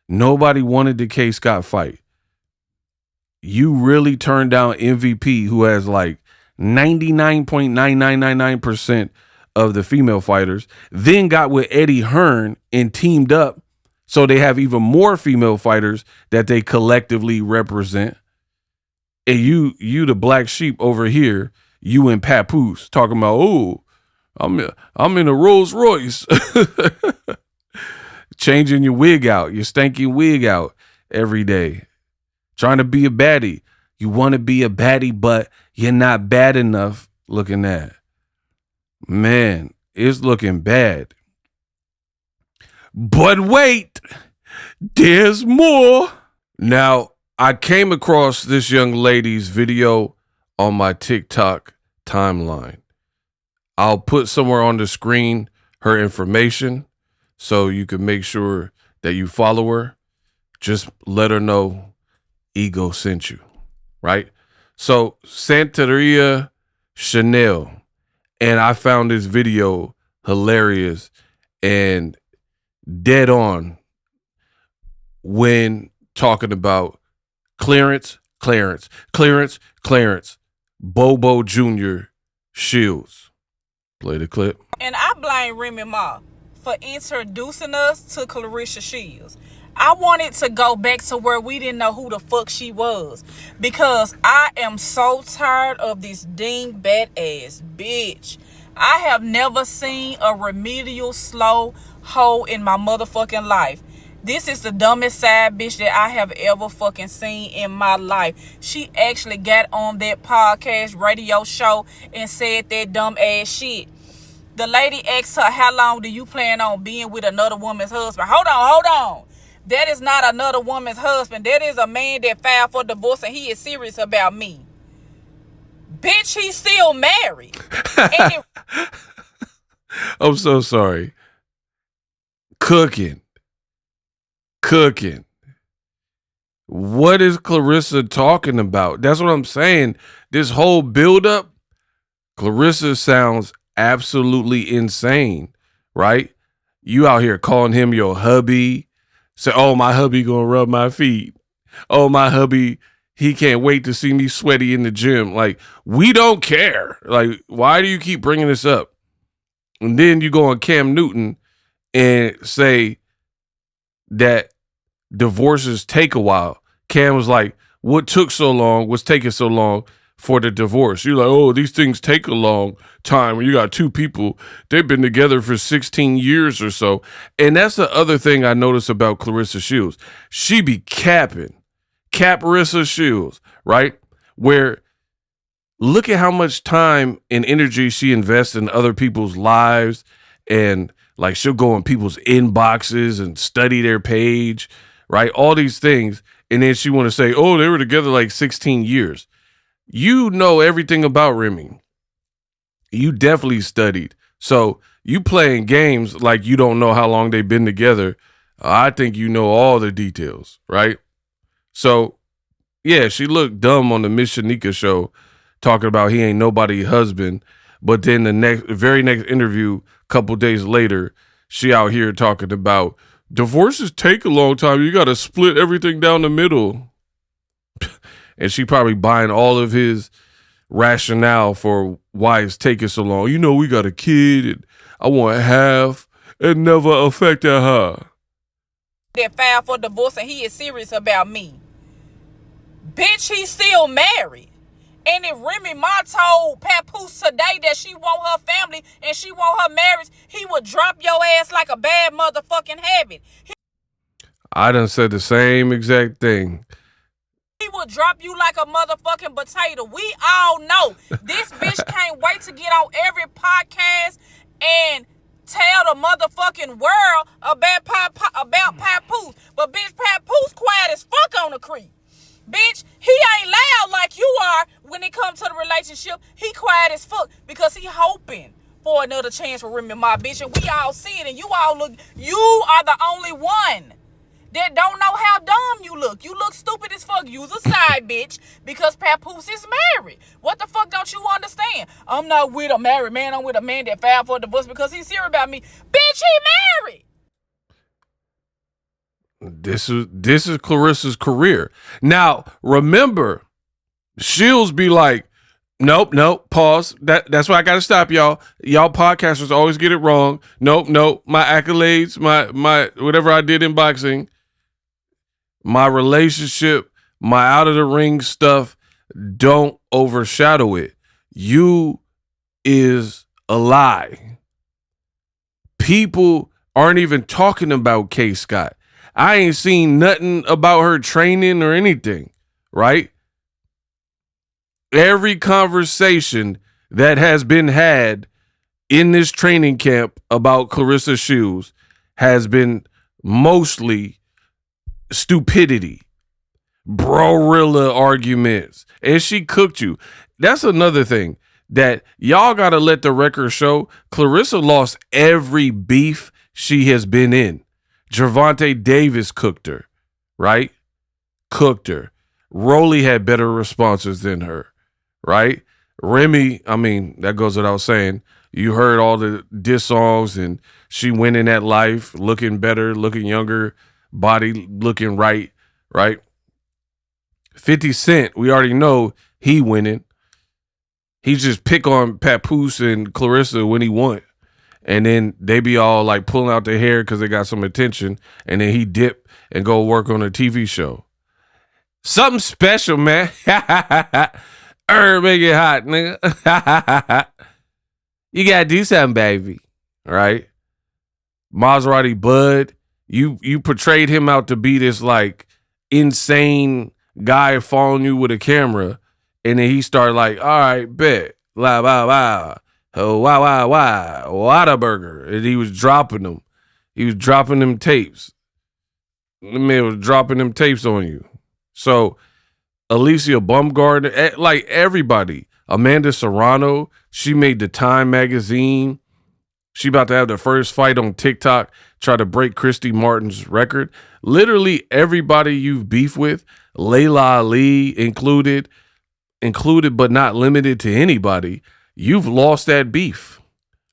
Nobody wanted the Kaye Scott fight. You really turned down MVP, who has like 99.9999% of the female fighters, then got with Eddie Hearn and teamed up so they have even more female fighters that they collectively represent. And you the black sheep over here, you and Papoose talking about, oh, I'm in a Rolls Royce. Changing your wig out, your stanky wig out every day. Trying to be a baddie. You want to be a baddie, but you're not bad enough looking at. Man, it's looking bad. But wait, there's more. Now, I came across this young lady's video on my TikTok timeline. I'll put somewhere on the screen her information so you can make sure that you follow her. Just let her know Ego sent you, right? So Santeria Chanel, and I found this video hilarious and dead on when talking about Claressa Bobo Jr. Shields. Play the clip. And I blame Remy Ma for introducing us to Claressa Shields. I wanted to go back to where we didn't know who the fuck she was, because I am so tired of this dingbat ass bitch. I have never seen a remedial slow hoe in my motherfucking life. This is the dumbest side bitch that I have ever fucking seen in my life. She actually got on that podcast radio show and said that dumb ass shit. The lady asked her, how long do you plan on being with another woman's husband? Hold on. That is not another woman's husband. That is a man that filed for divorce and he is serious about me. Bitch, he's still married. I'm so sorry. Cooking. What is Claressa talking about? That's what I'm saying. This whole buildup, Claressa sounds absolutely insane, right? You out here calling him your hubby. Say, oh, my hubby gonna rub my feet. Oh, my hubby, he can't wait to see me sweaty in the gym. Like, we don't care. Like, why do you keep bringing this up? And then you go on Cam Newton and say that divorces take a while. Cam was like, what took so long? What's taking so long for the divorce? You're like, oh, these things take a long time. When you got two people, they've been together for 16 years or so. And that's the other thing I noticed about Claressa Shields. She be capping. Claressa Shields, right? Where look at how much time and energy she invests in other people's lives, and like she'll go in people's inboxes and study their page, right? All these things. And then she want to say, oh, they were together like 16 years. You know everything about Remy. You definitely studied. So you playing games like you don't know how long they've been together. I think you know all the details, right? So, yeah, she looked dumb on the Miss Shanika show talking about he ain't nobody's husband. But then the very next interview, a couple days later, she out here talking about divorces take a long time. You got to split everything down the middle. And she probably buying all of his rationale for why it's taking so long. You know, we got a kid and I want half. It never affected her. That filed for divorce and he is serious about me. Bitch, he's still married. And if Remy Ma told Papoose today that she want her family and she want her marriage, he would drop your ass like a bad motherfucking habit. I done said the same exact thing. He will drop you like a motherfucking potato. We all know this bitch can't wait to get on every podcast and tell the motherfucking world about Papoose. But bitch, Papoose quiet as fuck on the creek. Bitch, he ain't loud like you are when it comes to the relationship. He quiet as fuck because he hoping for another chance for Remy Ma, bitch. And we all see it, and you are the only one that don't know how dumb you look. You look stupid as fuck. You's a side bitch because Papoose is married. What the fuck don't you understand? I'm not with a married man. I'm with a man that filed for a divorce because he's serious about me. Bitch, he married. This is Claressa's career. Now, remember, Shields be like, nope, pause. That's why I gotta stop y'all. Y'all podcasters always get it wrong. Nope, my accolades, my whatever I did in boxing, my relationship, my out of the ring stuff, don't overshadow it. You is a lie. People aren't even talking about Kaye Scott. I ain't seen nothing about her training or anything, right? Every conversation that has been had in this training camp about Claressa Shields has been mostly stupidity, bro-rilla arguments, and she cooked you. That's another thing that y'all got to let the record show. Claressa lost every beef she has been in. Gervonta Davis cooked her, right? Cooked her. Rolly had better responses than her, right? Remy, I mean, that goes without saying. You heard all the diss songs, and she winning at life, looking better, looking younger, body looking right? 50 Cent, we already know he winning. He just pick on Papoose and Claressa when he won. And then they be all like pulling out their hair because they got some attention. And then he dip and go work on a TV show. Something special, man. Make it hot, nigga. You gotta do something, baby. All right. Maserati Bud, you portrayed him out to be this like insane guy following you with a camera. And then he started like, all right, bet. La, la, la. Oh, wow, wow, wow. Whataburger. And he was dropping them. He was dropping them tapes. The man was dropping them tapes on you. So, Alicia Baumgartner, like everybody. Amanda Serrano, she made the Time magazine. She about to have the first fight on TikTok, try to break Christy Martin's record. Literally everybody you've beef with, Layla Ali included but not limited to anybody, you've lost that beef.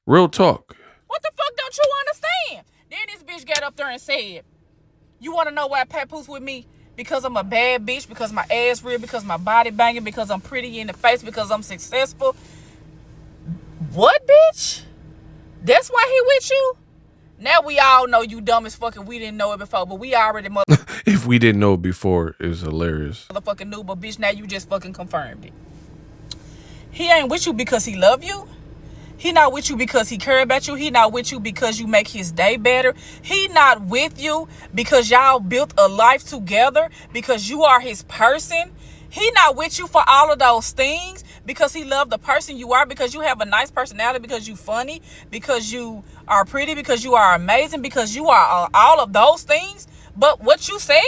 Real talk. What the fuck don't you understand? Then this bitch got up there and said, you want to know why Papoose with me? Because I'm a bad bitch, because my ass real, because my body banging, because I'm pretty in the face, because I'm successful. What, bitch? That's why he with you? Now we all know you dumb as fuck and we didn't know it before, but we already If we didn't know it before, it's hilarious. motherfucking knew, but bitch, now you just fucking confirmed it. He ain't with you because he love you. He not with you because he care about you. He not with you because you make his day better. He not with you because y'all built a life together, because you are his person. He not with you for all of those things because he loved the person you are, because you have a nice personality, because you funny, because you are pretty, because you are amazing, because you are all of those things. But what you said,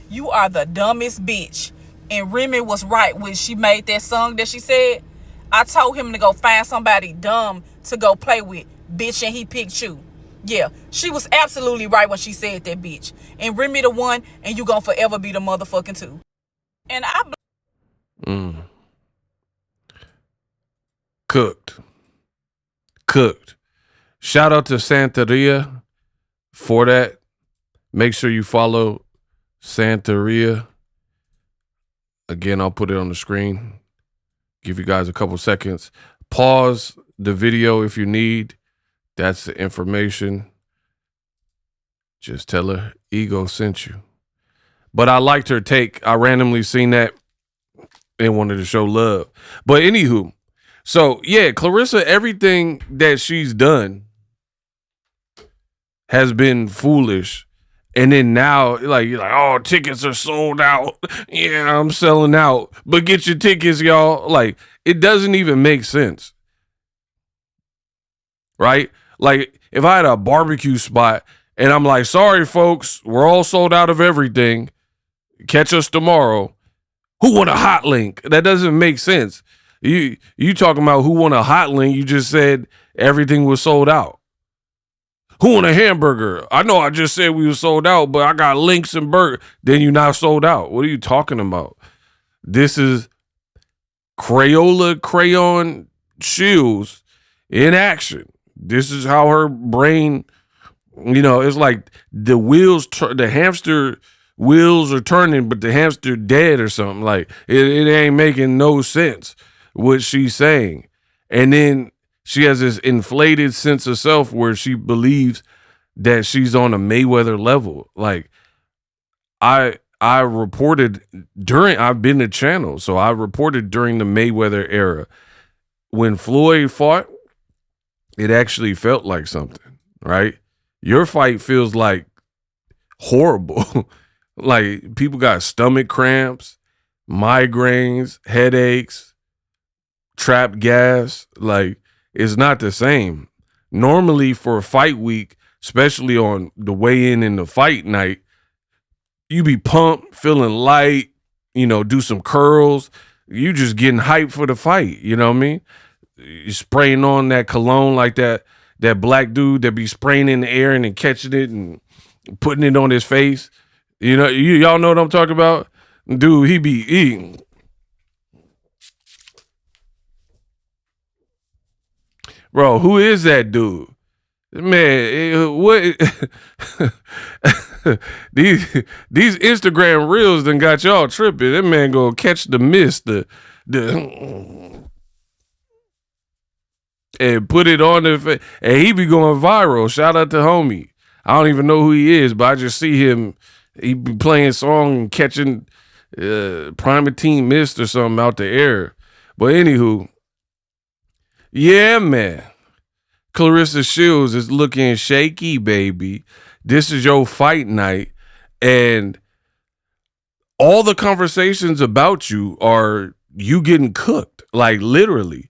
you are the dumbest bitch. And Remy was right when she made that song that she said, I told him to go find somebody dumb to go play with, bitch, and he picked you. Yeah, she was absolutely right when she said that, bitch. And Remy the one, and you gonna forever be the motherfucking two. And Cooked. Shout out to Santeria for that. Make sure you follow Santeria. Again, I'll put it on the screen. Give you guys a couple seconds. Pause the video if you need. That's the information. Just tell her Ego sent you. But I liked her take. I randomly seen that and wanted to show love. But anywho, so yeah, Claressa, everything that she's done has been foolish. And then now, like, you're like, oh, tickets are sold out. Yeah, I'm selling out. But get your tickets, y'all. Like, it doesn't even make sense. Right? Like, if I had a barbecue spot and I'm like, sorry, folks, we're all sold out of everything. Catch us tomorrow. Who want a hot link? That doesn't make sense. You talking about who want a hot link? You just said everything was sold out. Who want a hamburger? I know I just said we were sold out, but I got links and burger. Then you not sold out. What are you talking about? This is Crayon Shields in action. This is how her brain You know, it's like the the hamster wheels are turning, but the hamster dead or something. Like it ain't making no sense what she's saying. And then she has this inflated sense of self where she believes that she's on a Mayweather level. Like I reported I've been to channel, so I reported during the Mayweather era. When Floyd fought, it actually felt like something, right? Your fight feels like horrible. Like people got stomach cramps, migraines, headaches, trapped gas. Like it's not the same. Normally for a fight week, especially on the weigh in and the fight night, you be pumped, feeling light, you know, do some curls. You just getting hyped for the fight. You know what I mean? You spraying on that cologne like that black dude that be spraying in the air and then catching it and putting it on his face. You know, y'all know what I'm talking about? Dude, he be eating. Bro, who is that dude? Man, what? these Instagram reels done got y'all tripping. That man gonna catch the mist, and put it on the face, and he be going viral. Shout out to homie. I don't even know who he is, but I just see him. He be playing song and catching Primatine Mist or something out the air. But anywho, yeah, man. Claressa Shields is looking shaky, baby. This is your fight night, and all the conversations about you are you getting cooked, like literally.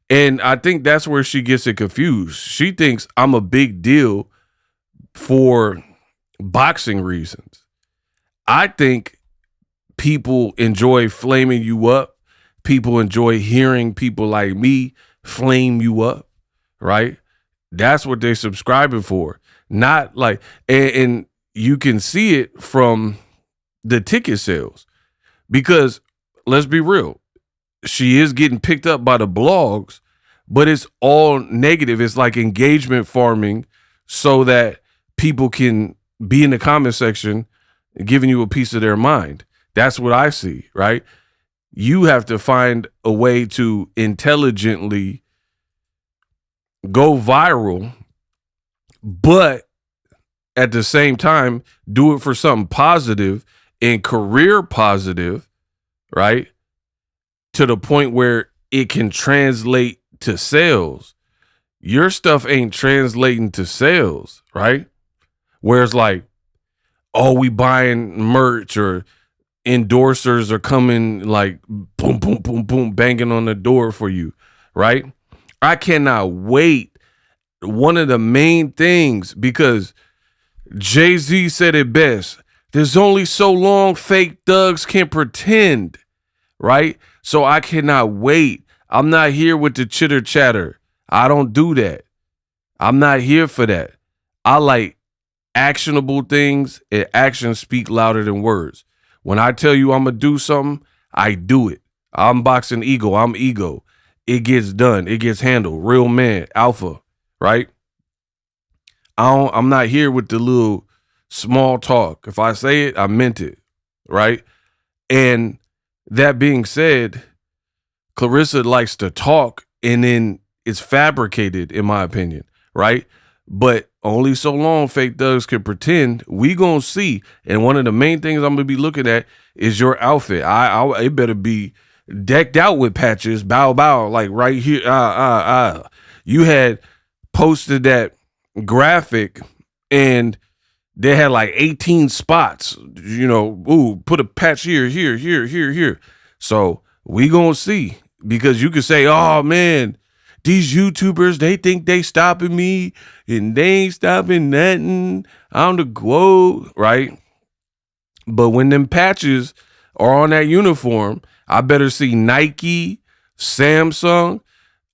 And I think that's where she gets it confused. She thinks I'm a big deal for boxing reasons. I think people enjoy flaming you up. People enjoy hearing people like me flame you up, right? That's what they're subscribing for. Not like, and you can see it from the ticket sales, because let's be real, she is getting picked up by the blogs, but it's all negative. It's like engagement farming so that people can be in the comment section giving you a piece of their mind. That's what I see, right? You have to find a way to intelligently go viral, but at the same time, do it for something positive and career positive, right? To the point where it can translate to sales. Your stuff ain't translating to sales, right? Whereas like, oh, we buying merch or endorsers are coming like boom, boom, boom, boom, banging on the door for you, right? I cannot wait. One of the main things, because Jay-Z said it best, there's only so long fake thugs can pretend, right? So I cannot wait. I'm not here with the chitter chatter. I don't do that. I'm not here for that. I like actionable things, and actions speak louder than words. When I tell you I'm going to do something, I do it. I'm boxing ego. I'm ego. It gets done. It gets handled. Real man, alpha, right? I'm not here with the little small talk. If I say it, I meant it, right? And that being said, Claressa likes to talk, and then it's fabricated, in my opinion, right? But only so long fake thugs can pretend. We gonna see. And one of the main things I'm gonna be looking at is your outfit. It better be decked out with patches, bow bow, like right here. You had posted that graphic and they had like 18 spots, you know, ooh, put a patch here. So we gonna see, because you can say, oh man, these YouTubers, they think they stopping me and they ain't stopping nothing. I'm the GOAT, right? But when them patches are on that uniform, I better see Nike, Samsung,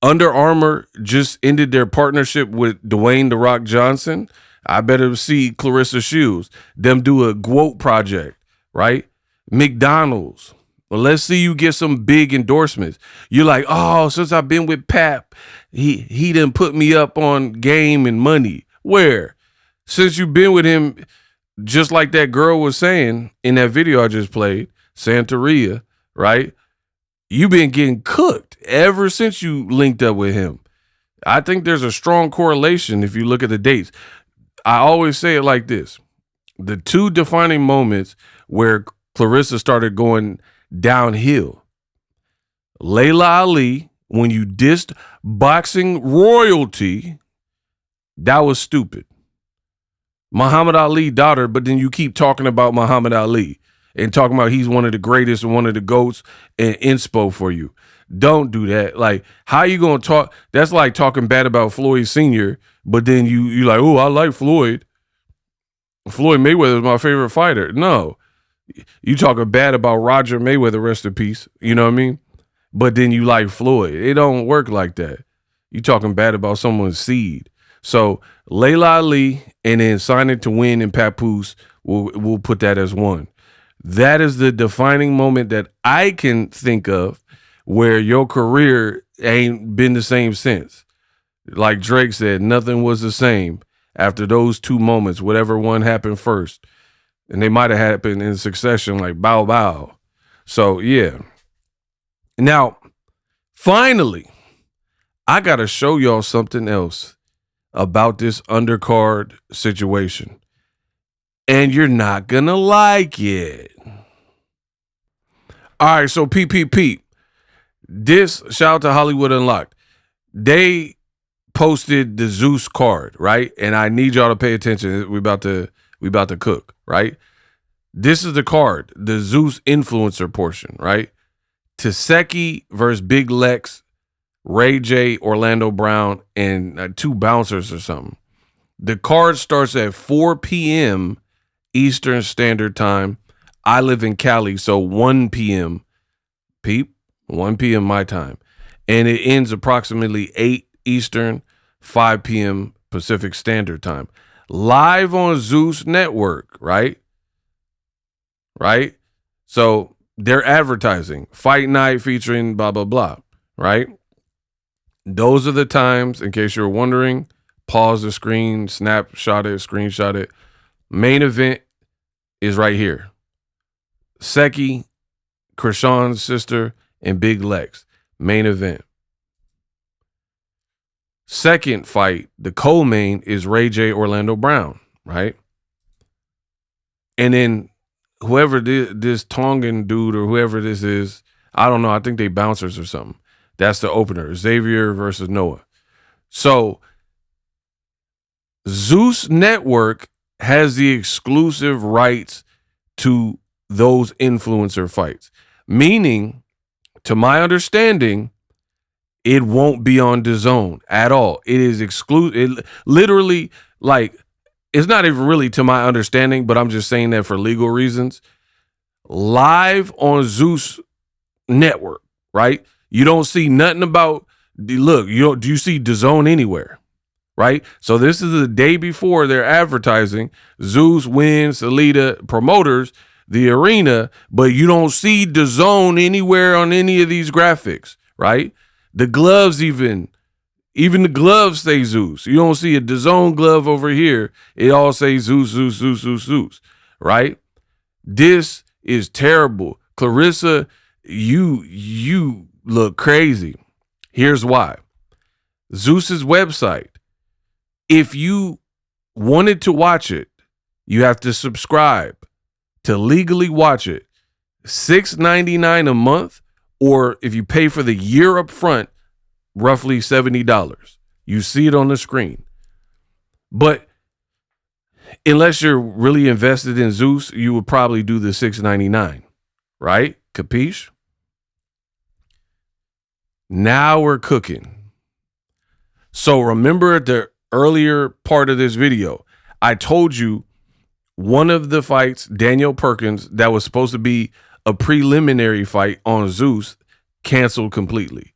Under Armour just ended their partnership with Dwayne "The Rock" Johnson. I better see Claressa Shields, them do a GOAT project, right? McDonald's. Well, let's see you get some big endorsements. You're like, oh, since I've been with Pap, he done put me up on game and money. Where? since you've been with him, just like that girl was saying in that video I just played, Santeria, right? You've been getting cooked ever since you linked up with him. I think there's a strong correlation if you look at the dates. I always say it like this. The two defining moments where Claressa started going downhill. Layla Ali, when you dissed boxing royalty, that was stupid. Muhammad Ali daughter, but then you keep talking about Muhammad Ali and talking about he's one of the greatest and one of the GOATs and inspo for you. Don't do that. Like, how you going to talk? That's like talking bad about Floyd Sr., but then you like, oh, I like Floyd. Floyd Mayweather is my favorite fighter. No. You talking bad about Roger Mayweather, rest in peace. You know what I mean? But then you like Floyd. It don't work like that. You talking bad about someone's seed. So Layla Ali and then signing to win in Papoose, we'll put that as one. That is the defining moment that I can think of where your career ain't been the same since. Like Drake said, nothing was the same after those two moments, whatever one happened first. And they might have happened in succession, like bow bow. So, yeah. Now, finally, I got to show y'all something else about this undercard situation. And you're not going to like it. All right, so PPP. This, shout out to Hollywood Unlocked. They posted the Zeus card, right? And I need y'all to pay attention. We about to cook, right? This is the card, the Zeus influencer portion, right? Taseki versus Big Lex, Ray J, Orlando Brown, and two bouncers or something. The card starts at 4 p.m. Eastern Standard Time. I live in Cali, so 1 p.m. Peep, 1 p.m. my time. And it ends approximately 8 Eastern, 5 p.m. Pacific Standard Time. Live on Zeus Network, right? Right? So they're advertising. Fight night featuring blah, blah, blah, right? Those are the times, in case you're wondering, pause the screen, snapshot it, screenshot it. Main event is right here. Seki, Krishan's sister, and Big Lex. Main event. Second fight, the co-main, is Ray J, Orlando Brown, right? And then whoever this Tongan dude or whoever this is, I don't know, I think they bouncers or something. That's the opener, Xavier versus Noah. So Zeus Network has the exclusive rights to those influencer fights, meaning, to my understanding, it won't be on DAZN at all. It is exclusive. It literally, like, it's not even really to my understanding, but I'm just saying that for legal reasons. Live on Zeus Network, right? You don't see nothing about, look, do you see DAZN anywhere? Right? So this is the day before they're advertising. Zeus wins, Alita promoters the arena, but you don't see DAZN anywhere on any of these graphics, right? The gloves even the gloves say Zeus. You don't see a DAZN glove over here. It all says Zeus, Zeus, Zeus, Zeus, Zeus, right? This is terrible. Claressa, you look crazy. Here's why. Zeus's website. If you wanted to watch it, you have to subscribe to legally watch it. $6.99 a month, or if you pay for the year up front, roughly $70. You see it on the screen. But unless you're really invested in Zeus, you would probably do the $6.99, right? Capiche? Now we're cooking. So remember the earlier part of this video, I told you one of the fights, Daniel Perkins, that was supposed to be a preliminary fight on Zeus, canceled completely.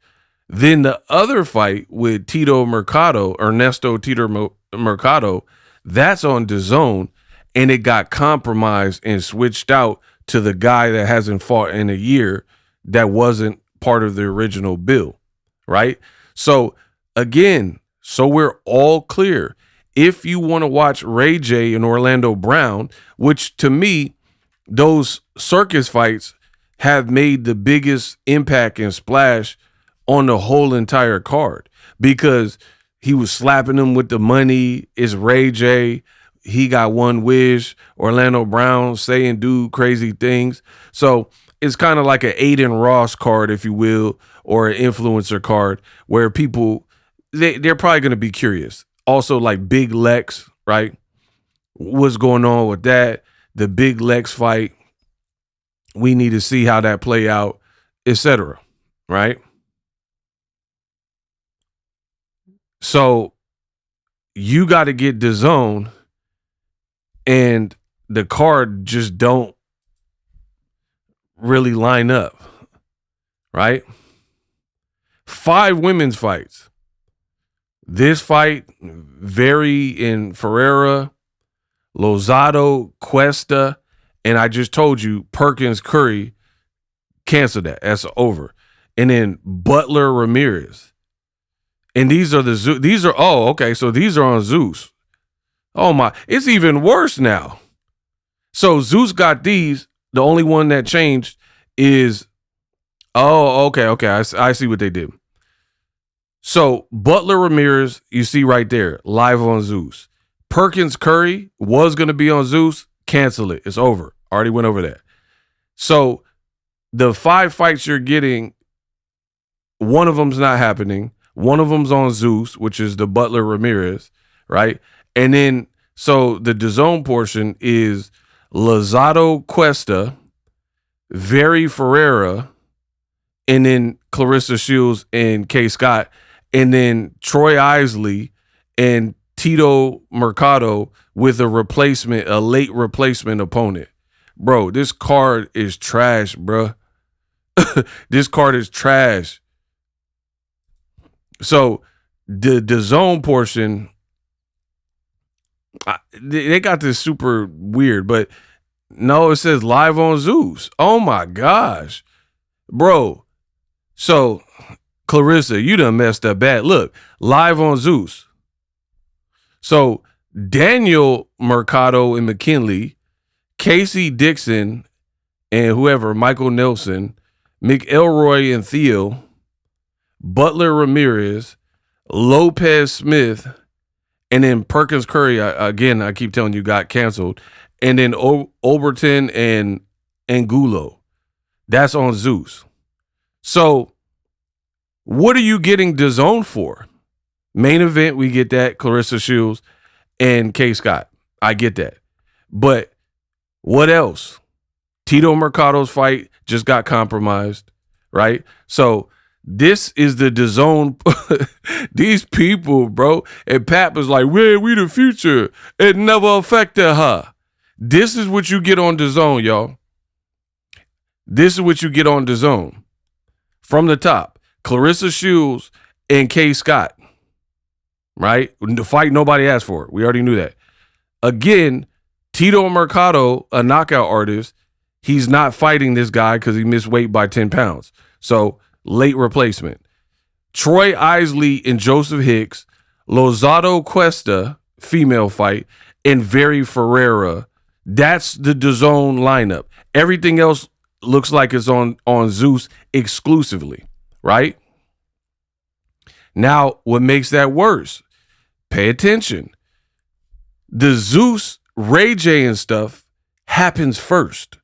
Then the other fight with Ernesto Tito Mercado, that's on DAZN, and it got compromised and switched out to the guy that hasn't fought in a year that wasn't part of the original bill, right? So again, so we're all clear. if you want to watch Ray J and Orlando Brown, which to me, those circus fights have made the biggest impact and splash on the whole entire card, because he was slapping them with the money. It's Ray J. He got one wish. Orlando Brown saying do crazy things. So it's kind of like an Aiden Ross card, if you will, or an influencer card where people, they're probably going to be curious. Also like Big Lex, right? What's going on with that? The Big Lex fight. We need to see how that play out, etc. Right? So you got to get DAZN, and the card just don't really line up, right? 5 women's fights. This fight, Very and Ferreira, Lozado, Cuesta, and I just told you Perkins Curry, cancel that. That's over. And then Butler Ramirez. And these are so these are on Zeus. Oh my, it's even worse now. So Zeus got these. The only one that changed is, okay. I see what they did. So Butler Ramirez, you see right there, live on Zeus. Perkins Curry was going to be on Zeus. Cancel it. It's over. Already went over that. So the 5 fights you're getting, one of them's not happening. One of them's on Zeus, which is the Butler Ramirez, right? And then, so the DAZN portion is Lozado Cuesta, Very Ferreira, and then Claressa Shields and Kaye Scott, and then Troy Isley and Tito Mercado with a late replacement opponent. Bro, this card is trash, bro. This card is trash. So the DAZN portion, they got this super weird, but no, it says live on Zeus. Oh my gosh, bro. So Claressa, you done messed up bad. Look, live on Zeus. So Daniel Mercado and McKinley, Casey Dixon and whoever, Michael Nelson, McElroy and Thiel, Butler Ramirez, Lopez Smith, and then Perkins Curry, again, I keep telling you, got canceled. And then Overton and Angulo. That's on Zeus. So what are you getting DAZN for? Main event, we get that, Claressa Shields and Kaye Scott. I get that. But what else? Tito Mercado's fight just got compromised, right? So this is the DAZN. These people, bro. And Pat was like, we the future. It never affected her. This is what you get on DAZN, y'all. This is what you get on DAZN. From the top, Claressa Shields and Kaye Scott, right? The fight nobody asked for. We already knew that. Again, Tito Mercado, a knockout artist, he's not fighting this guy because he missed weight by 10 pounds. So late replacement. Troy Isley and Joseph Hicks, Lozado Cuesta, female fight, and Very Ferreira. That's the DAZN lineup. Everything else looks like it's on Zeus exclusively, right? Now, what makes that worse? Pay attention. The Zeus, Ray J and stuff happens first.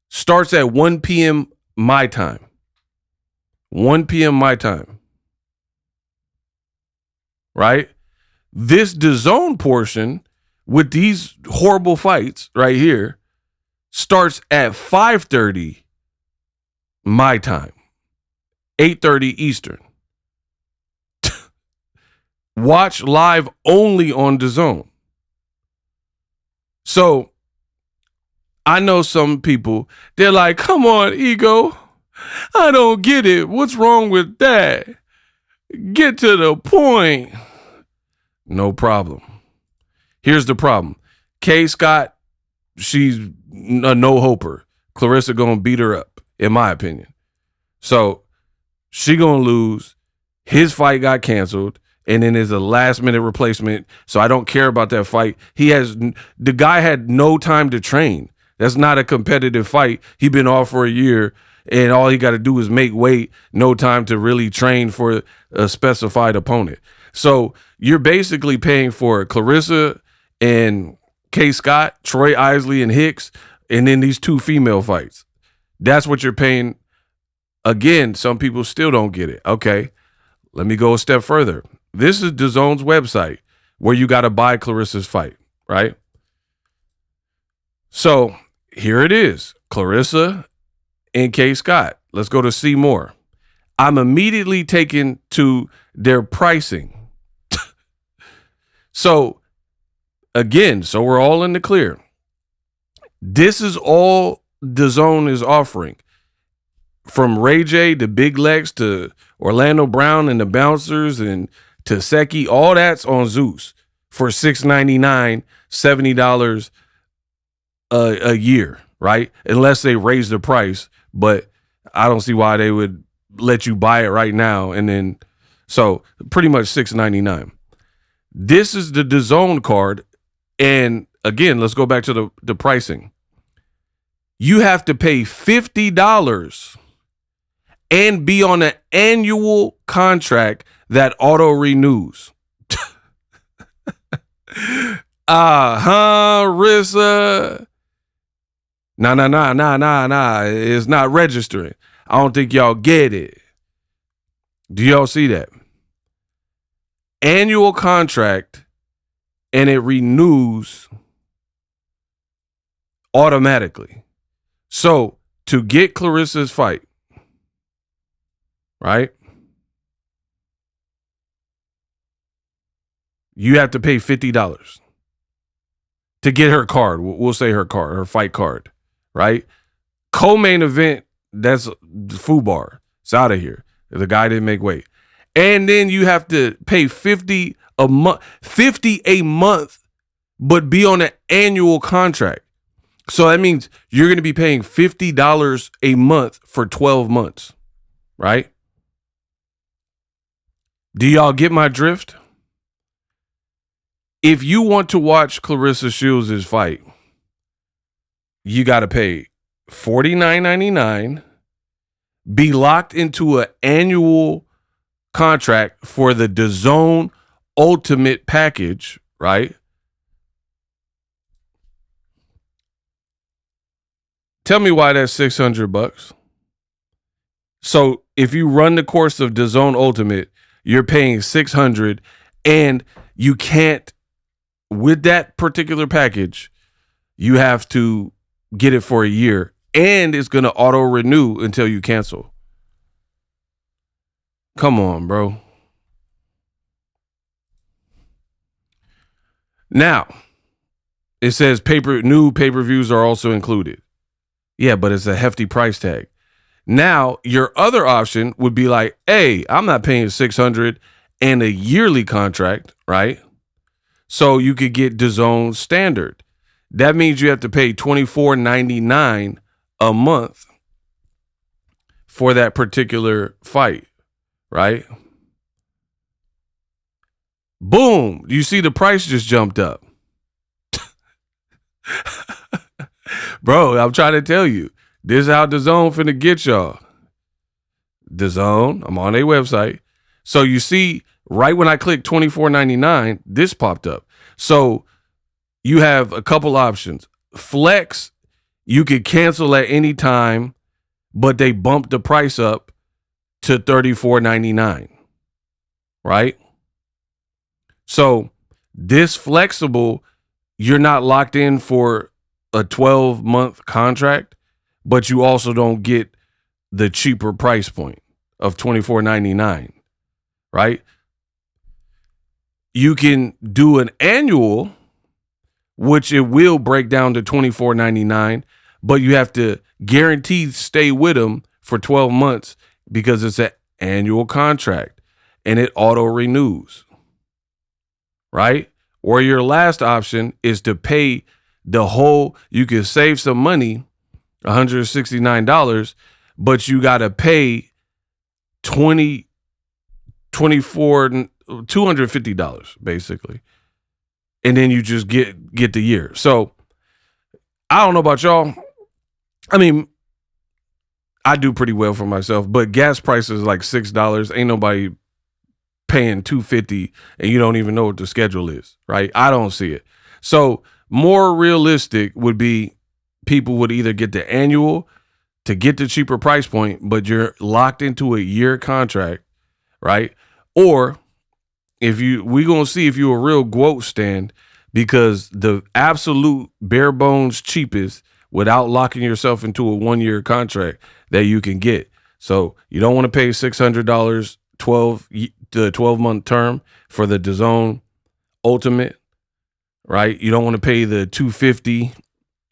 Starts at 1 p.m. my time. 1 p.m. my time. Right? This DAZN portion with these horrible fights right here starts at 5:30 my time. 8:30 Eastern. Watch live only on DAZN. So I know some people, they're like, come on, Ego. I don't get it. What's wrong with that? Get to the point. No problem. Here's the problem. Kaye Scott, she's a no-hoper. Claressa gonna beat her up, in my opinion. So she gonna lose. His fight got canceled. and then there's a last minute replacement. So I don't care about that fight. The guy had no time to train. That's not a competitive fight. He been off for a year, and all he got to do is make weight. No time to really train for a specified opponent. So you're basically paying for Claressa and Kaye Scott, Troy Isley and Hicks, and then these 2 female fights. That's what you're paying. Again, some people still don't get it. Okay, let me go a step further. This is DAZN's website where you got to buy Claressa's fight, right? So here it is, Claressa and Kaye Scott. Let's go to see more. I'm immediately taken to their pricing. So again, so we're all in the clear. This is all DAZN is offering. From Ray J to Big Lex to Orlando Brown and the Bouncers and to Seki, all that's on Zeus for $6.99, $70 a year, right? Unless they raise the price, but I don't see why they would let you buy it right now. And then, so pretty much $6.99. This is the DAZN card. And again, let's go back to the pricing. You have to pay $50 and be on an annual contract that auto renews. Rissa. Nah. It's not registering. I don't think y'all get it. Do y'all see that? Annual contract, and it renews automatically. So to get Claressa's fight, right, you have to pay $50 to get her card. We'll say her card, her fight card, right? Co-main event, that's FUBAR. It's out of here. The guy didn't make weight. And then you have to pay $50 a month, but be on an annual contract. So that means you're going to be paying $50 a month for 12 months, right? Do y'all get my drift? If you want to watch Claressa Shields' fight, you got to pay $49.99, be locked into an annual contract for the DAZN Ultimate package, right? Tell me why that's $600. So if you run the course of DAZN Ultimate, you're paying $600, and you can't, with that particular package, you have to get it for a year, and it's going to auto renew until you cancel. Come on, bro. Now, it says new pay-per-views are also included. Yeah, but it's a hefty price tag. Now, your other option would be like, hey, I'm not paying $600 and a yearly contract, right? So you could get DAZN standard. That means you have to pay $24.99 a month for that particular fight, right? Boom. You see the price just jumped up. Bro, I'm trying to tell you. This is how DAZN finna get y'all. DAZN, I'm on their website. So you see, right when I clicked $24.99, this popped up. So you have a couple options. Flex, you could cancel at any time, but they bumped the price up to $34.99, right? So this flexible, you're not locked in for a 12-month contract, but you also don't get the cheaper price point of $24.99, right? You can do an annual, which it will break down to $24.99, but you have to guarantee stay with them for 12 months because it's an annual contract and it auto renews, right? Or your last option is to pay the whole, you can save some money, $169, but you got to pay $24 $250 basically, and then you just get the year. So I don't know about y'all. I mean, I do pretty well for myself, but gas prices like $6. Ain't nobody paying $250 and you don't even know what the schedule is, right? I don't see it. So more realistic would be people would either get the annual to get the cheaper price point, but you're locked into a year contract, right? Or we gonna see if you a real quote stand, because the absolute bare bones cheapest without locking yourself into a 1 year contract that you can get. So you don't want to pay $600 the 12-month term for the DAZN Ultimate, right? You don't want to pay the $250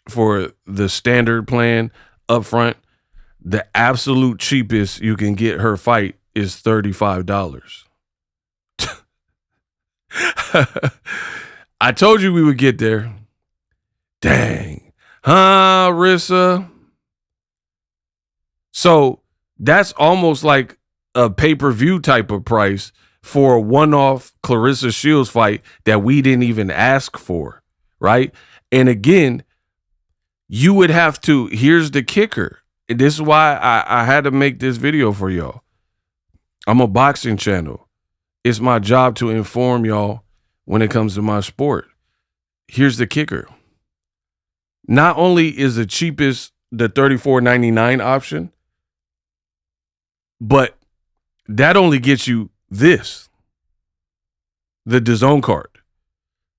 for the standard plan up front. The absolute cheapest you can get her fight is $35. I told you we would get there. Dang. Huh, Rissa? So that's almost like a pay-per-view type of price for a one-off Claressa Shields fight that we didn't even ask for, right? And again, you would have to, here's the kicker. And this is why I had to make this video for y'all. I'm a boxing channel. It's my job to inform y'all when it comes to my sport. Here's the kicker. Not only is the cheapest the $34.99 option, but that only gets you this, the DAZN card.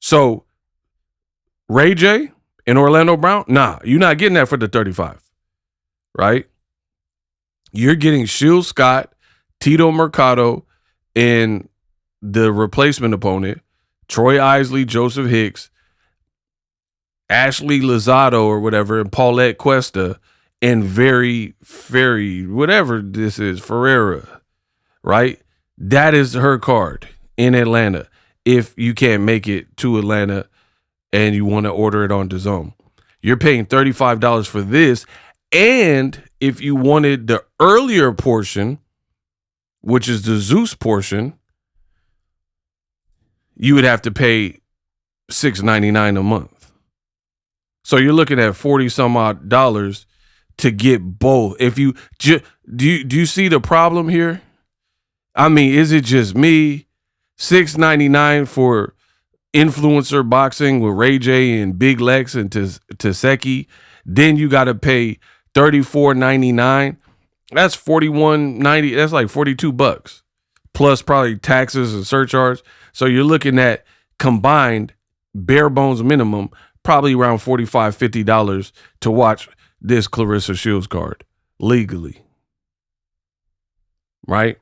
So Ray J and Orlando Brown, nah, you're not getting that for the 35, right? You're getting Shields Scott, Tito Mercado, and the replacement opponent, Troy Isley, Joseph Hicks, Ashley Lozado or whatever, and Paulette Cuesta, and very whatever this is, Ferreira, right? That is her card in Atlanta. If you can't make it to Atlanta and you want to order it on DAZN, you're paying $35 for this. And if you wanted the earlier portion, which is the Zeus portion, you would have to pay $6.99 a month. So you're looking at 40 some odd dollars to get both. If you do you see the problem here? I mean, is it just me? $6.99 for influencer boxing with Ray J and Big Lex and Taseki. Then you got to pay $34.99. That's $41.90. That's like $42 plus probably taxes and surcharge. So you're looking at combined bare bones minimum, probably around $45, $50 to watch this Claressa Shields card legally. Right?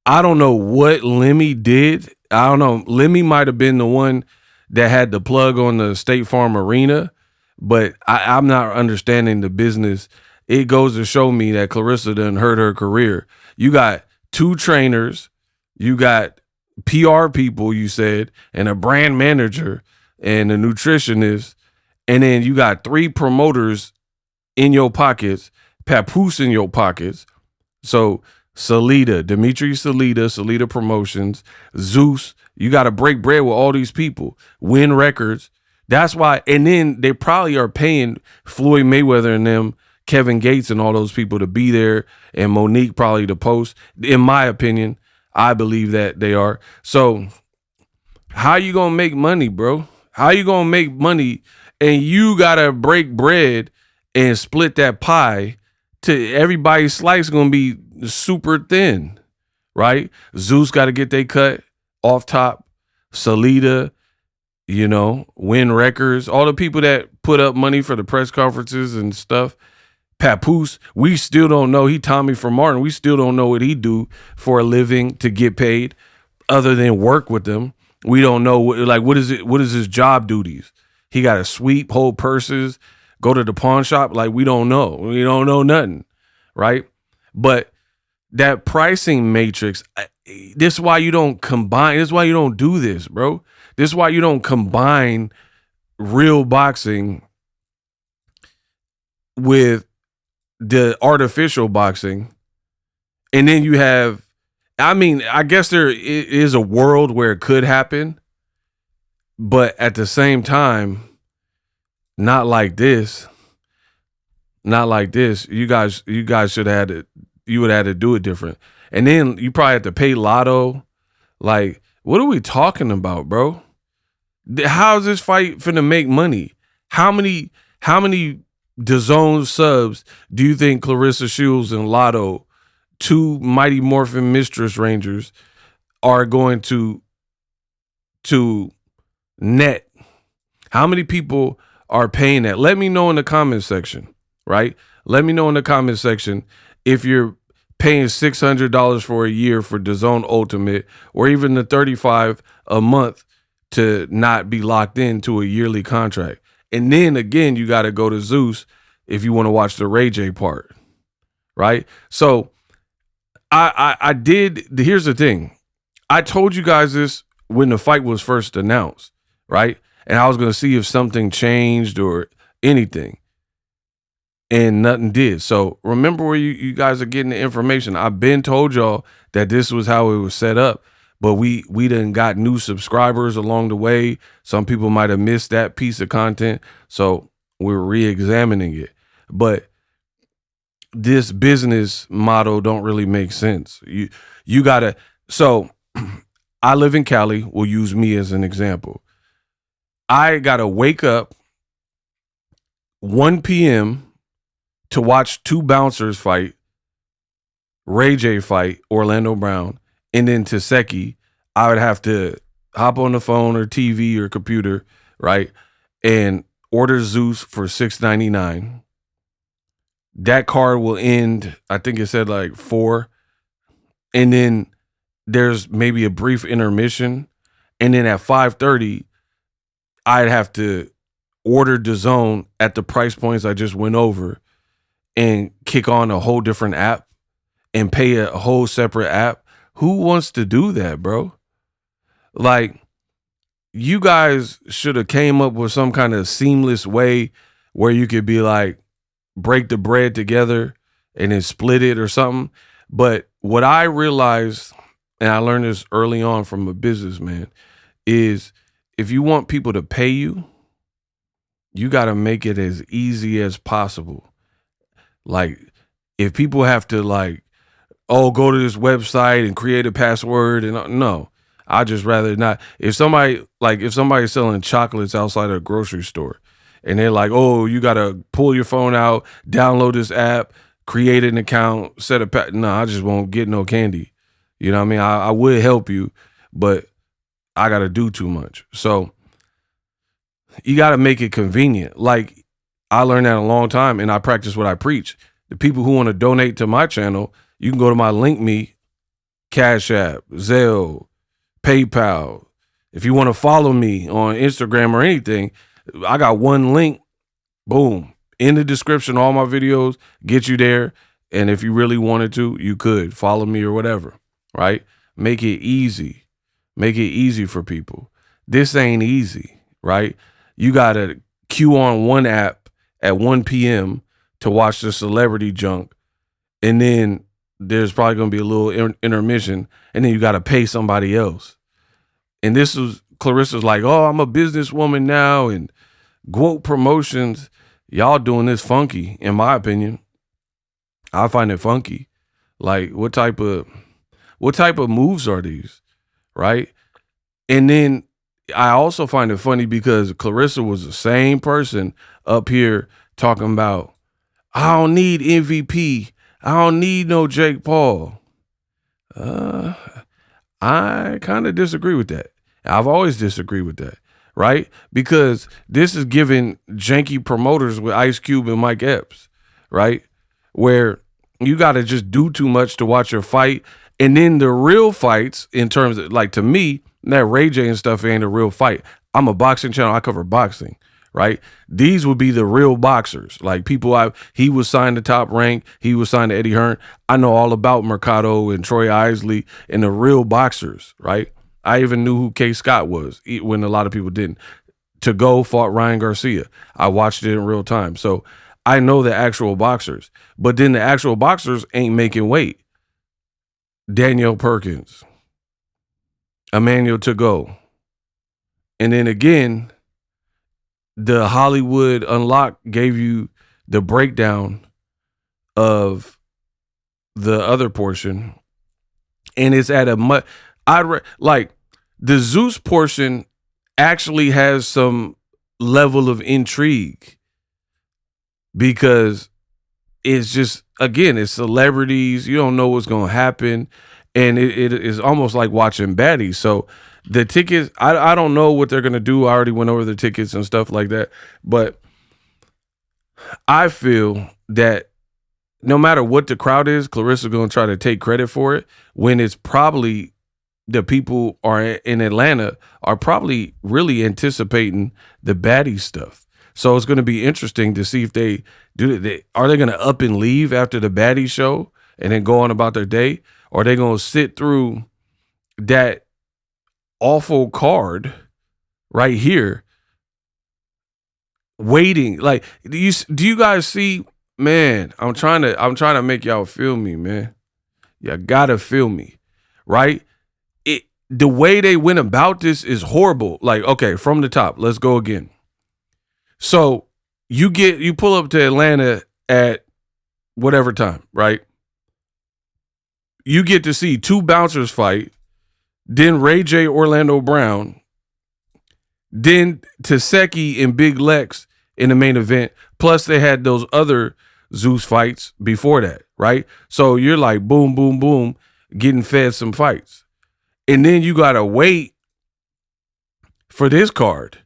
I don't know what Lemmy did. I don't know. Lemmy might have been the one that had the plug on the State Farm Arena, but I'm not understanding the business. It goes to show me that Claressa done hurt her career. You got 2 trainers, you got PR people, you said, and a brand manager and a nutritionist, and then you got 3 promoters in your pockets, papoose in your pockets. So Dimitri Salida Promotions, Zeus, you got to break bread with all these people, win records. That's why, and then they probably are paying Floyd Mayweather and them, Kevin Gates and all those people to be there, and Monique probably to post. In my opinion, I believe that they are. So how you going to make money, bro? How you going to make money and you got to break bread and split that pie to everybody's slice going to be super thin, right? Zeus got to get their cut off top. Salida, Win Records, all the people that put up money for the press conferences and stuff. Papoose, we still don't know. He Tommy from Martin. We still don't know what he do for a living to get paid other than work with them. We don't know what is his job duties? He got to sweep, hold purses, go to the pawn shop. Like, we don't know. We don't know nothing, right? But that pricing matrix, this is why you don't combine. This is why you don't do this, bro. This is why you don't combine real boxing with the artificial boxing. And then you have I mean, I guess there is a world where it could happen, but at the same time, not like this. Not like this. You guys should have had it. You would have had to do it different. And then you probably have to pay Lotto. Like, what are we talking about, bro? How's this fight finna make money? How many DAZN subs do you think Claressa Shields and Lotto, two Mighty Morphin Mistress Rangers, are going to net? How many people are paying that? Let me know in the comment section, right? Let me know in the comment section if you're paying $600 for a year for DAZN Ultimate, or even the $35 a month to not be locked into a yearly contract. And then again, you got to go to Zeus if you want to watch the Ray J part, right? So I did. Here's the thing. I told you guys this when the fight was first announced, right? And I was going to see if something changed or anything. And nothing did. So remember where you guys are getting the information. I've been told y'all that this was how it was set up, but we done got new subscribers along the way. Some people might have missed that piece of content, so we're re-examining it. But this business model don't really make sense. You gotta. So I live in Cali. We'll use me as an example. I gotta wake up 1 p.m. to watch two bouncers fight, Ray J fight, Orlando Brown, and then Taseki, I would have to hop on the phone or TV or computer, right, and order Zeus for $6.99. That card will end, I think it said like 4, and then there's maybe a brief intermission, and then at 5:30, I'd have to order DAZN at the price points I just went over, and kick on a whole different app and pay a whole separate app. Who wants to do that, bro? Like, you guys should have came up with some kind of seamless way where you could be like, break the bread together and then split it or something. But what I realized, and I learned this early on from a businessman, is if you want people to pay you, you got to make it as easy as possible. Like, if people have to like, oh, go to this website and create a password, and no, I just rather not. If somebody's selling chocolates outside a grocery store and they're like, oh, you got to pull your phone out, download this app, create an account, set a no, I just won't get no candy. You know what I mean? I would help you, but I got to do too much. So you got to make it convenient. Like, I learned that a long time, and I practice what I preach. The people who want to donate to my channel, you can go to my Link Me, Cash App, Zelle, PayPal. If you want to follow me on Instagram or anything, I got one link, boom, in the description, all my videos, get you there. And if you really wanted to, you could follow me or whatever, right? Make it easy. Make it easy for people. This ain't easy, right? You got to queue on one app at 1 p.m. to watch the celebrity junk, and then there's probably going to be a little intermission, and then you got to pay somebody else. And this was, Claressa's like, oh, I'm a businesswoman now, and Quote Promotions, y'all doing this funky, in my opinion. I find it funky. Like, what type of moves are these, right? And then I also find it funny because Claressa was the same person up here talking about, I don't need MVP. I don't need no Jake Paul. I kind of disagree with that. I've always disagreed with that, right? Because this is giving janky promoters with Ice Cube and Mike Epps, right? Where you got to just do too much to watch your fight. And then the real fights, in terms of, like, to me, that Ray J and stuff ain't a real fight. I'm a boxing channel. I cover boxing, right? These would be the real boxers. Like, people, he was signed to Top Rank. He was signed to Eddie Hearn. I know all about Mercado and Troy Isley and the real boxers, right? I even knew who Kaye Scott was when a lot of people didn't. To Go fought Ryan Garcia. I watched it in real time. So I know the actual boxers. But then the actual boxers ain't making weight. Danielle Perkins, Emmanuel to go. And then again, the Hollywood Unlocked gave you the breakdown of the other portion. And it's at a much, like the Zeus portion actually has some level of intrigue because it's just, again, it's celebrities. You don't know what's going to happen. And it is almost like watching baddies. So the tickets, I don't know what they're going to do. I already went over the tickets and stuff like that. But I feel that no matter what the crowd is, Clarissa's going to try to take credit for it when it's probably the people are in Atlanta are probably really anticipating the baddie stuff. So it's going to be interesting to see if they do. Are they going to up and leave after the baddie show and then go on about their day? Or are they going to sit through that awful card right here waiting? Like, do you guys see, man, I'm trying to make y'all feel me, man. You gotta feel me, right? The way they went about this is horrible. Like, okay, from the top, let's go again. So you pull up to Atlanta at whatever time, right? You get to see two bouncers fight, then Ray J, Orlando Brown, then Taseki and Big Lex in the main event. Plus they had those other Zeus fights before that, right? So you're like boom, boom, boom, getting fed some fights. And then you got to wait for this card.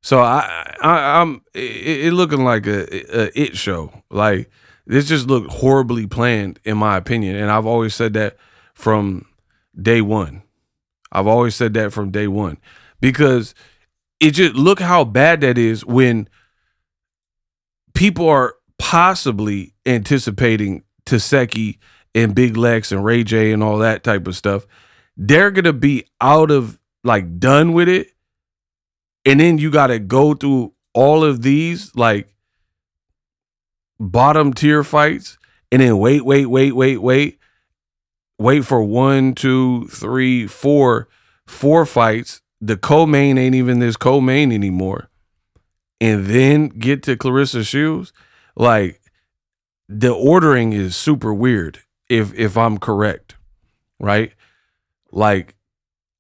So I'm it looking like a it show. Like this just looked horribly planned in my opinion. And I've always said that from day one. Because it just, look how bad that is when people are possibly anticipating Taseki and Big Lex and Ray J and all that type of stuff. They're going to be out of, like, done with it. And then you got to go through all of these, like, bottom tier fights and then wait for 1, 2, 3, 4 fights. The co-main ain't even this co-main anymore. And then get to Claressa Shields. Like, the ordering is super weird if I'm correct, right? Like,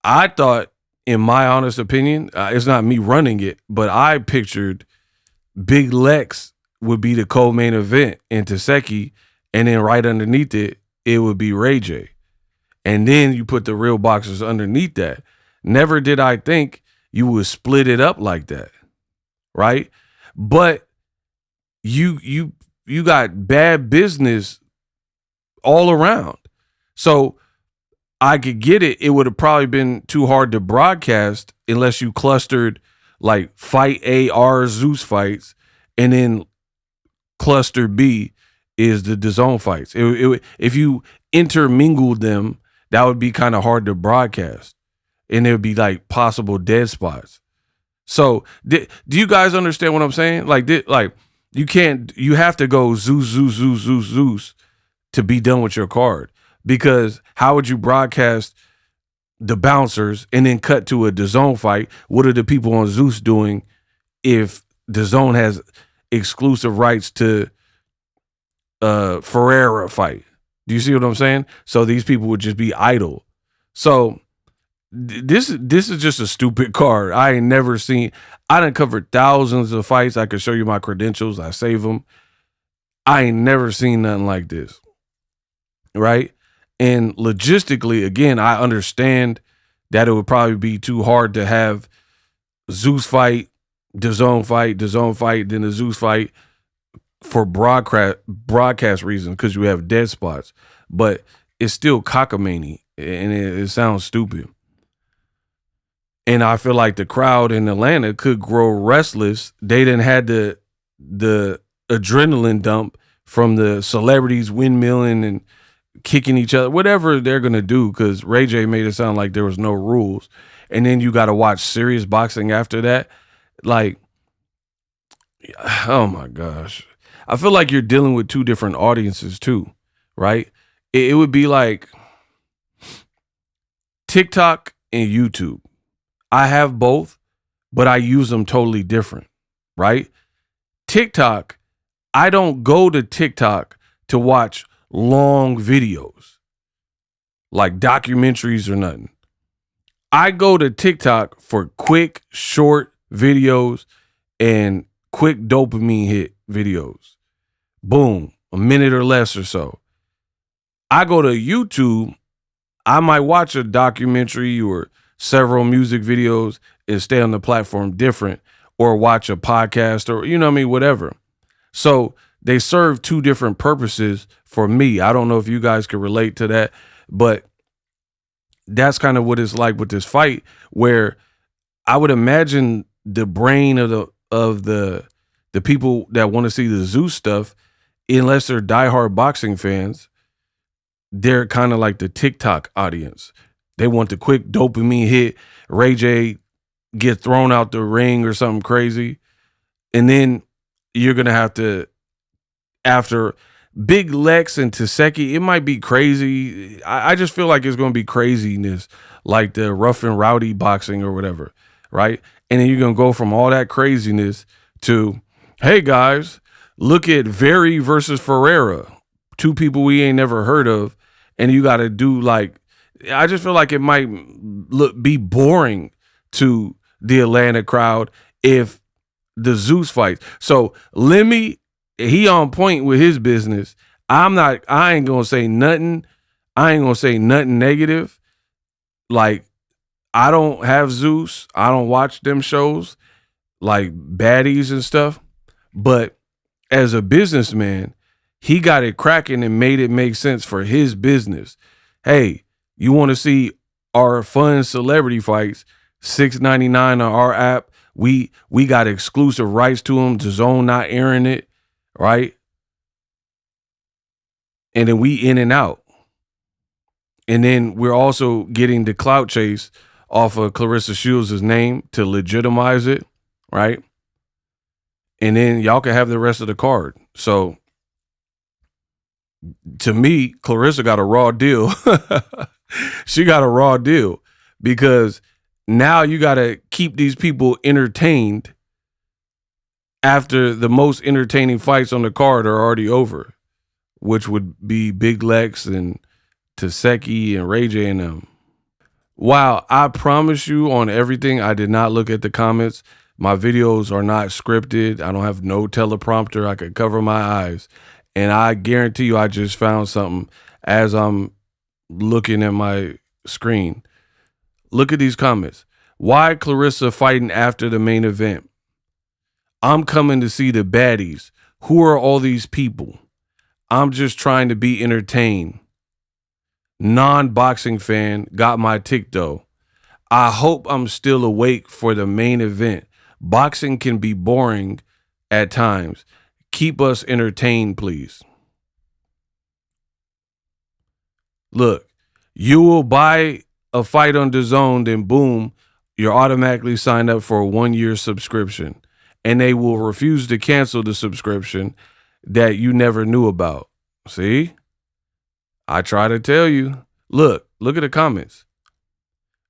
I thought, in my honest opinion, it's not me running it, but I pictured Big Lex would be the co-main event in Taseki, and then right underneath it, it would be Ray J. And then you put the real boxers underneath that. Never did I think you would split it up like that, right? But you got bad business all around. So I could get it. It would have probably been too hard to broadcast unless you clustered like fight A are Zeus fights, and then cluster B is the DAZN fights. If you intermingled them, that would be kind of hard to broadcast, and there would be like possible dead spots. So do you guys understand what I'm saying? Like you can't. You have to go Zeus to be done with your card, because how would you broadcast the bouncers and then cut to a DAZN fight? What are the people on Zeus doing if DAZN has exclusive rights to Ferreira fight? Do you see what I'm saying? So these people would just be idle. So this is just a stupid card. I ain't never seen. I done covered thousands of fights. I could show you my credentials. I save them. I ain't never seen nothing like this. Right? And logistically, again, I understand that it would probably be too hard to have Zeus fight, DAZN fight, then the Zeus fight for broadcast reasons, because you have dead spots. But it's still cockamamie, and it sounds stupid. And I feel like the crowd in Atlanta could grow restless. They didn't had the adrenaline dump from the celebrities windmilling and kicking each other, whatever they're going to do, because Ray J made it sound like there was no rules. And then you got to watch serious boxing after that. Like, oh my gosh. I feel like you're dealing with two different audiences too, right? it would be like TikTok and YouTube. I have both, but I use them totally different, right? TikTok, I don't go to TikTok to watch long videos like documentaries or nothing. I go to TikTok for quick, short videos and quick dopamine hit videos. Boom, a minute or less or so. I go to YouTube, I might watch a documentary or several music videos and stay on the platform different, or watch a podcast, or, you know what I mean, whatever. So they serve two different purposes for me. I don't know if you guys can relate to that, but that's kind of what it's like with this fight, where I would imagine the brain of the people that want to see the Zeus stuff, unless they're diehard boxing fans, they're kind of like the TikTok audience. They want the quick dopamine hit, Ray J get thrown out the ring or something crazy. And then you're going to have to, after Big Lex and Taseki, it might be crazy. I just feel like it's going to be craziness, like the rough and rowdy boxing or whatever, right? And then you're going to go from all that craziness to, hey guys, look at Very versus Ferreira, two people we ain't never heard of. And you got to do like, I just feel like it might be boring to the Atlanta crowd if the Zeus fights. So Lemmy, he on point with his business. I ain't gonna say nothing. I ain't gonna say nothing negative. Like, I don't have Zeus. I don't watch them shows like baddies and stuff. But as a businessman, he got it cracking and made it make sense for his business. Hey, you want to see our fun celebrity fights? $6.99 on our app. We got exclusive rights to them. DAZN not airing it, right? And then we in and out. And then we're also getting the clout chase off of Claressa Shields' name to legitimize it, right? And then y'all can have the rest of the card. So to me, Claressa got a raw deal. She got a raw deal, because now you got to keep these people entertained after the most entertaining fights on the card are already over, which would be Big Lex and Taseki and Ray J and them. Wow, I promise you on everything, I did not look at the comments. My videos are not scripted. I don't have no teleprompter. I could cover my eyes. And I guarantee you I just found something as I'm looking at my screen. Look at these comments. Why Claressa fighting after the main event? I'm coming to see the baddies. Who are all these people? I'm just trying to be entertained. Non-boxing fan, got my tick though. I hope I'm still awake for the main event. Boxing can be boring at times. Keep us entertained, please. Look, you will buy a fight on DAZN, then boom, you're automatically signed up for a 1-year subscription. And they will refuse to cancel the subscription that you never knew about. See? I try to tell you. Look at the comments.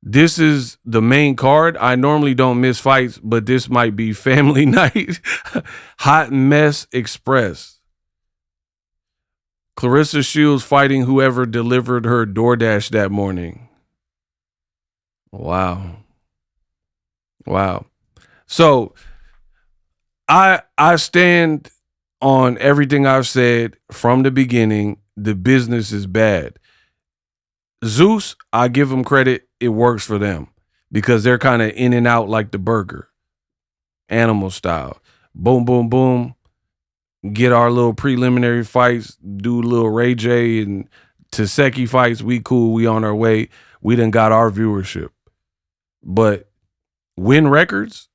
This is the main card. I normally don't miss fights, but this might be family night. Hot Mess Express. Claressa Shields fighting whoever delivered her DoorDash that morning. Wow. So I stand on everything I've said from the beginning. The business is bad. Zeus, I give them credit. It works for them because they're kind of in and out like the burger, animal style. Boom, boom, boom. Get our little preliminary fights, do a little Ray J and Taseki fights. We cool. We on our way. We done got our viewership. But Win Records,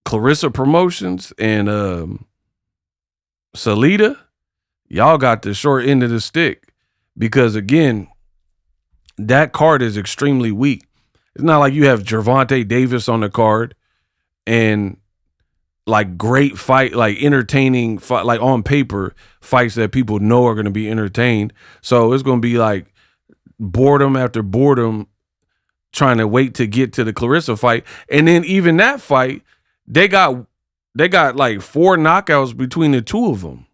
Claressa Promotions, and Salida, y'all got the short end of the stick because, again, that card is extremely weak. It's not like you have Gervonta Davis on the card and like great fight, like entertaining fight, like on paper fights that people know are going to be entertained. So it's going to be like boredom after boredom trying to wait to get to the Claressa fight. And then even that fight, they got like 4 knockouts between the two of them.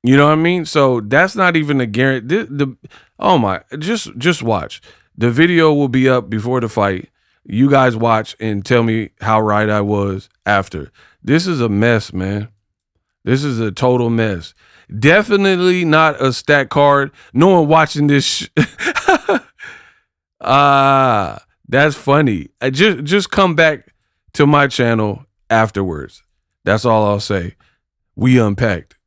You know what I mean? So that's not even a guarantee. Just watch. The video will be up before the fight. You guys watch and tell me how right I was after. This is a mess, man. This is a total mess. Definitely not a stat card. No one watching this. That's funny. Just come back to my channel afterwards. That's all I'll say. We unpacked.